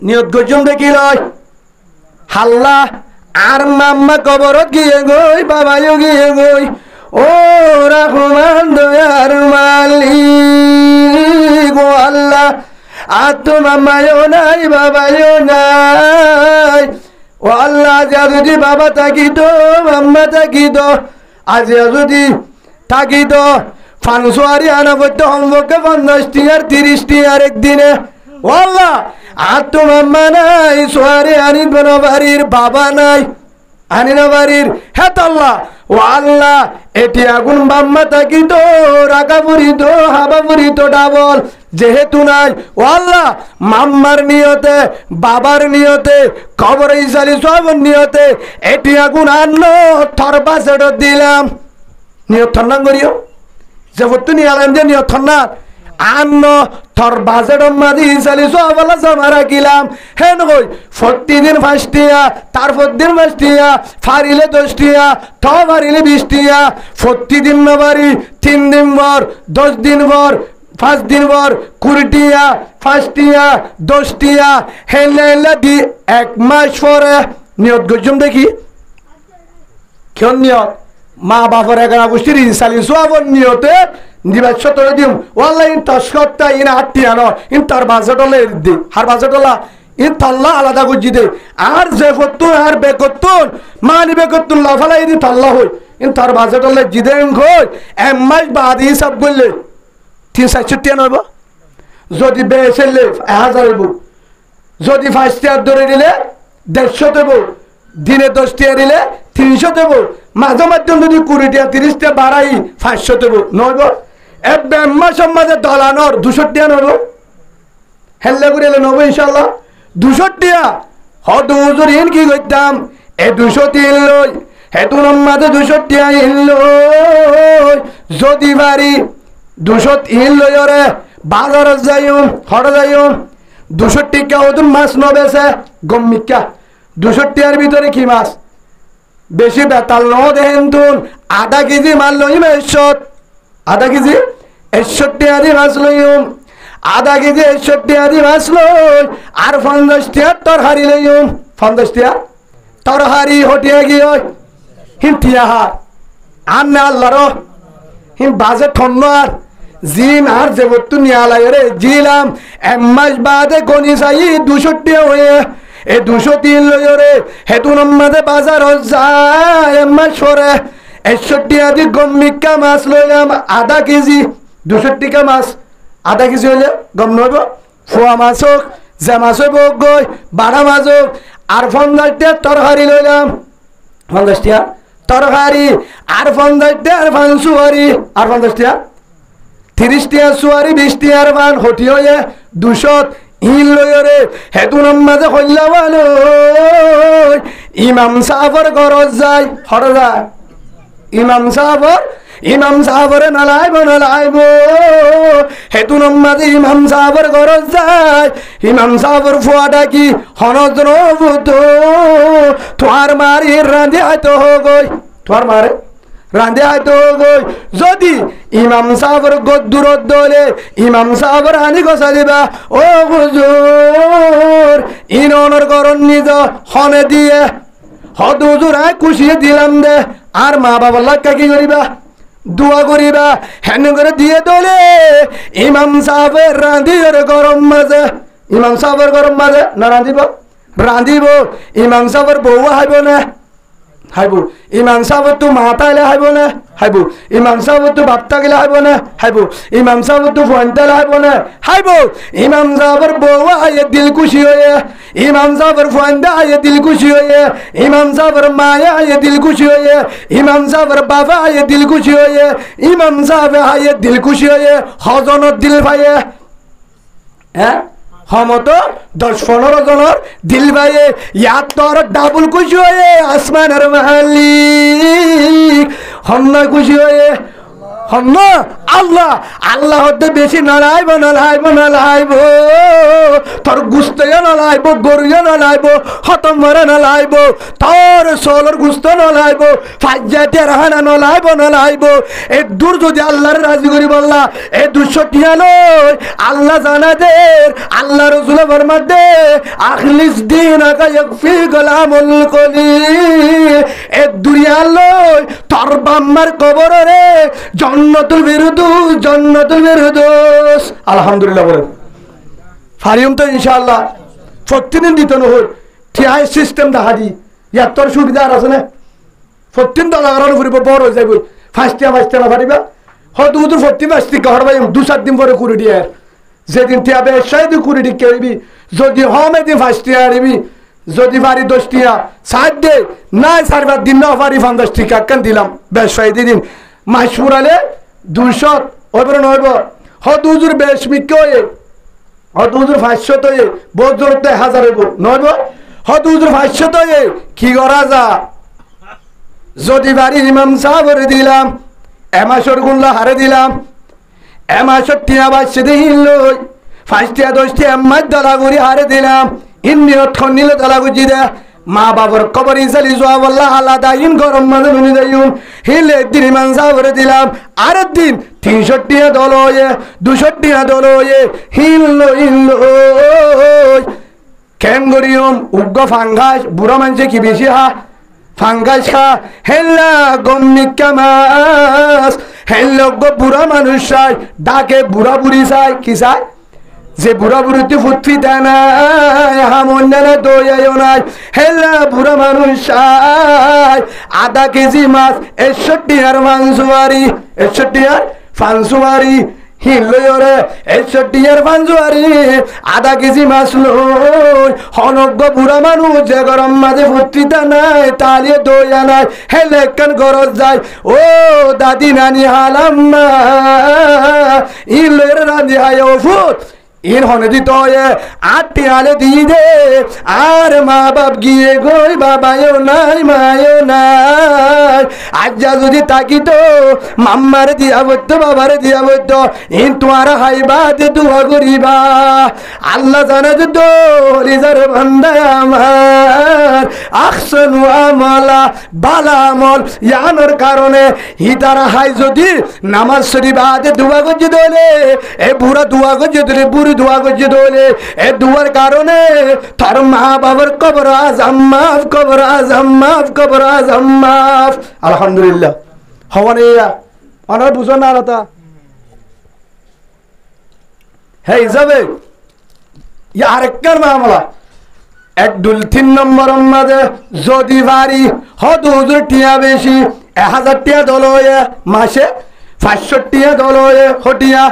[SPEAKER 1] নিয়ত গজম দেখি লয় হাল্লা আর মাম্মা কবরত গিয়ে গই বাবাইও গিয়ে গই ও রহমান দয়ার মালিক ও আল্লাহ আর তো মাম্মায়ও নাই বাবাইও নাই ও আল্লাহ যা যদি বাবা থাকিত মাম্মা থাকিত আজ যদি থাকিত ফানসোয়ারি আনা পড়তে সম্পর্কে 50 টিয়ার 30 টিয়ার একদিনে ও আল্লাহ আর তো মাম্মা নাই সোয়ারি আনি বাড়ির বাবা নাই আনি না বাড়ির হে আল্লাহ ও আল্লাহ এটি আগুন মাম্মা থাকি তো রাগা পুরি তো হাবা পুরি তো ডাবল যেহেতু নাই ও আল্লাহ মাম্মার নিয়তে বাবার নিয়তে কবর ইসালি সব নিয়তে এটি আগুন আনলো থরবা সেটা দিলাম নিয়ত ঠান্ডা করিও যে বস্তু নিয়ে আলাম যে নিয়ত ঠান্ডা আন্ন থর বাজেটম মাদি ইসালি সবলা জমা রাখিলাম হে নই প্রতিদিন 5 টিয়া তারপর দিন 5 টিয়া ফারিলে 10 টিয়া থ ফারিলে 20 টিয়া প্রতিদিন না বাড়ি 3 দিন পর 10 দিন পর 5 দিন পর 20 টিয়া 5 টিয়া 10 টিয়া হেলে দি 1 মাস পরে নিয়ত গজম দেখি কেন নিয়ত মা বাবার এগারা গোষ্ঠীর ইসালি সব নিয়তে নিবাস তোলে দিম ওয়াল্লাহ ইন তস্করটা ইন আত্মীয়ানো ইন তার বাজেটলে দি হার বাজেটলা ইন তাল্লা আলাদা গুজি দে আর যে ফতুন আর বেকতুন মানি বেকতুন লাফালাই দি তাল্লা হই ইন তার বাজেটলে জিদেন কই এক মাস বাদ হিসাব করলে 360 টিয়া নইব যদি বেসেলে 1000 হইব যদি 5 টিয়া ধরে দিলে 150 দেব দিনে 10 টিয়া দিলে 300 দেব মাঝে মাধ্যম যদি 20 টিয়া 30 টিয়া বাড়াই 500 দেব নইব সমাজে দলানোর 200 টিয়া নব হেল্লে করে এলে নব ইনশাল্লাহ 200 টিয়া হয়তো হুজুর ইন কি করতাম এ 200 তিন লই হেতু নমাজে 200 টিয়া ইন লই যদি বাড়ি 200 তিন লই ওরে বাজার যাইম হড় যাইম 200 টিকা হতো মাছ নবেছে গম্মিকা 200 টিয়ার ভিতরে কি মাছ বেশি বেতাল ন দেখেন তুন আধা কেজি মাল লইম এসত আধা কেজি 61 আদি মাছ লইম আধা কেজি 61 আদি মাছ লই আর 50 টিয়া তরহারি লইম 50 টিয়া তরহারি হটিয়া গিয়ে হিন্তিয়া হার আর না আল্লাহর হিম বাজে ঠন্ন আর জিন আর যে বস্তু নিয়ে লাগে রে জিলাম 1 মাস বাদে গনি চাই 200 টিয়া হয়ে এই 203 লই রে হেতু নমাজে বাজার যায় 1 মাস পরে 61 আদি গম্মিকা মাছ লইলাম আধা কেজি 200 টিকা মাছ আধা কেজি হইলে গম নইব ফোয়া মাছ হোক যে মাছ হইব গই বাড়া মাছ হোক আর 50 টিয়া তরকারি লইলাম 50 টিয়া তরকারি আর 50 টিয়া আর ফান সুয়ারি আর 50 টিয়া 30 টিয়া সুয়ারি 20 টিয়ার ফান হটি হয়ে 200 ইন লইরে হেতু নমাজে হইলা ভালো ইমাম সাহেবের ঘরত যায় হড় যায় ইমাম সাহাবরে নালাইব হেতু নমাজে ইমাম সাহাবর ঘরত যায় ইমাম সাহাবর ফুয়াটা কি হনদ্র বুধ তোমার মারি রাঁধে হয়তো গই তোমার মারে রাঁধে হয়তো গই যদি ইমাম সাহাবর গদ্দুরত দলে ইমাম সাহাবর হানি গসা দিবা ও হুজুর ইনর করন নিজ হনে দিয়ে হদ হুজুর খুশিয়ে দিলাম দে আর মা বাবার লাগ কি করিবা দোয়া করিবা হেন করে দিয়ে দলে ইমাম সাহেবের রাঁধির গরম মাঝে ইমাম সাহেবের গরম মাঝে না রাঁধিব ইমাম সাহেবের বউ হাইব না হাইবো ইমাম সাহেব তো মাতাইলে হাইব না হাইবো ইমাম সাহেব তো বাপ্তা গেলে হাইব না হাইবো ইমাম সাহেব তো ফোনটালে হাইব না হাইবো ইমাম সাহেবের বউ আয়ে দিল খুশি হয়ে ইমাম সাহেবের ফোনটা আয়ে দিল খুশি হয়ে ইমাম সাহেবের মায়া আয়ে দিল খুশি হয়ে ইমাম সাহেবের বাবা আয়ে দিল খুশি হয়ে ইমাম সাহেব আয়ে দিল খুশি হয়ে হজনত দিল ভাইয়ে হ্যাঁ হমত 10-15 জনের দিল ভাইয়ে ইয়াত তোর ডাবল খুশি হয়ে আসমানের মালিক হন্না খুশি হয়ে হন্না আল্লাহ আল্লাহ হতে বেশি নলাইব নলাইব নলাইব তোর গুস্ত নলাইব গরু নলাইব হতম মরে নলাইব তোর সোলর গুস্ত নলাইব ফাজ্জাতে রাহানা নলাইব নলাইব এ দূর যদি আল্লাহর রাজি করি বললা এ 200 লই আল্লাহ জানা দে আল্লাহ রসুল ফরমান দে আখলিস দীনাকা ইয়াকফি গোলামুল কলি এ দুনিয়া লই তোর বাম্মার কবরে জান্নাতুল বিরদুস জান্নাতুল বিরদুস আলহামদুলিল্লাহ বলেন ফারিয়ম তো ইনশাআল্লাহ প্রতিদিন দিত না হই টিআই সিস্টেম দেখা দি ইয়াতর সুবিধা আছে না প্রতিদিন তো লাগানো ফুরিব বড় হয়ে যাইব ফাস্টিয়া না পারিবা হয়তো তো প্রতি মাস থেকে হরবাই 2-4 দিন পরে করে দিয়ে যেদিন টিয়া বেশাই দি করে দিকে আইবি যদি হমে দি ফাস্টিয়া আইবি যদি পারি 10 টিয়া 60 দে না 4 দিন না পারি 50 টাকা কান দিলাম বেশাই দিন মাস পুরালে 200 ওইবার নইব হয়তো হুজুর বেশ মিকে হয়ে হয়তো হুজুর 500 তো বহুত জোরতে 1000 হইব নইব হয়তো হুজুর 500 তো কি করা যা যদি বাড়ি ইমাম সাহেবের দিলাম এমাসর গুল্লা হারে দিলাম এমাসর টিয়া বাচ্চা দিল 5 টিয়া 10 টিয়া এমাস দলা করি হারে দিলাম ইন্নিয়ত খনিলে দলা গুজি দে মা বাবার কবর ইসালি জোয়া বল্লাহ আলাদা ইন গরম মাঝে নুনি যাইউন হিলে একদিন ইমাম সাহেবের দিলাম আর দিন 300 টিয়া দল হয়ে 200 টিয়া দল হয়ে হিললো কেন গরিয়ম উগ্র ফাঙ্গাস বুড়া মানুষে কি বেশি হা ফাঙ্গাস খা হেল্লা গম্মিকা মাস হেল্লো গো বুড়া মানুষ চাই ডাকে বুড়া বুড়ি চাই কি চাই যে বুড়া বুড়িতে ফুটফি দেয় না হামন না দইও নাই হেল্লা বুড়া মানুষ চাই আধা কেজি মাছ 61 আর মাংসুয়ারি 61 আর ফাংসুয়ারি হিলরে 61 আর ফাংসুয়ারি আধা কেজি মাছ লই হনজ্ঞ বুড়া মানুষ যে গরম মাঝে ফুটফিতা নাই তালিয়ে দইয়া নাই হেলে কেন গরজ যায় ও দাদি নানি হালাম্মা ইলের রাঁধি হায় ও ফুট ইন হনে দিত আটটি আলে দিয়ে দে আর মা বাপ গিয়ে গই বাবায়ও নাই মায়ও নাই আজ্জা যদি তাকি তো মাম্মারে দিয়া বইতো বাবারে দিয়া বইতো ইন তোমার হাইবা দে দুয়া করিবা আল্লাহ জানে যে তো হলিজার বান্দায় আমার আহসানু আমালা বালা আমল ইয়ানোর কারণে হিতারা হাই যদি নামাজ শরীফ আদে দুয়া করছে দলে এ বুড়া দুয়া করছে দলে বুড়ি দুয়া করছে দলে এ দুয়ার কারণে তার মা বাবার কবর আজম মাফ কবর আজম মাফ কবর আজম মাফ আলহামদুলিল্লাহ হওয়ানিয়া অনার বুঝো না আলাদা হে হিসাবে ইয়া আরেকটার মামলা 1-2-3 নম্বর মাঝে যদি বাড়ি হুজুর টিয়া বেশি 1000 টিয়া দল হয়ে মাসে 500 টিয়া দল হয়ে হটিয়া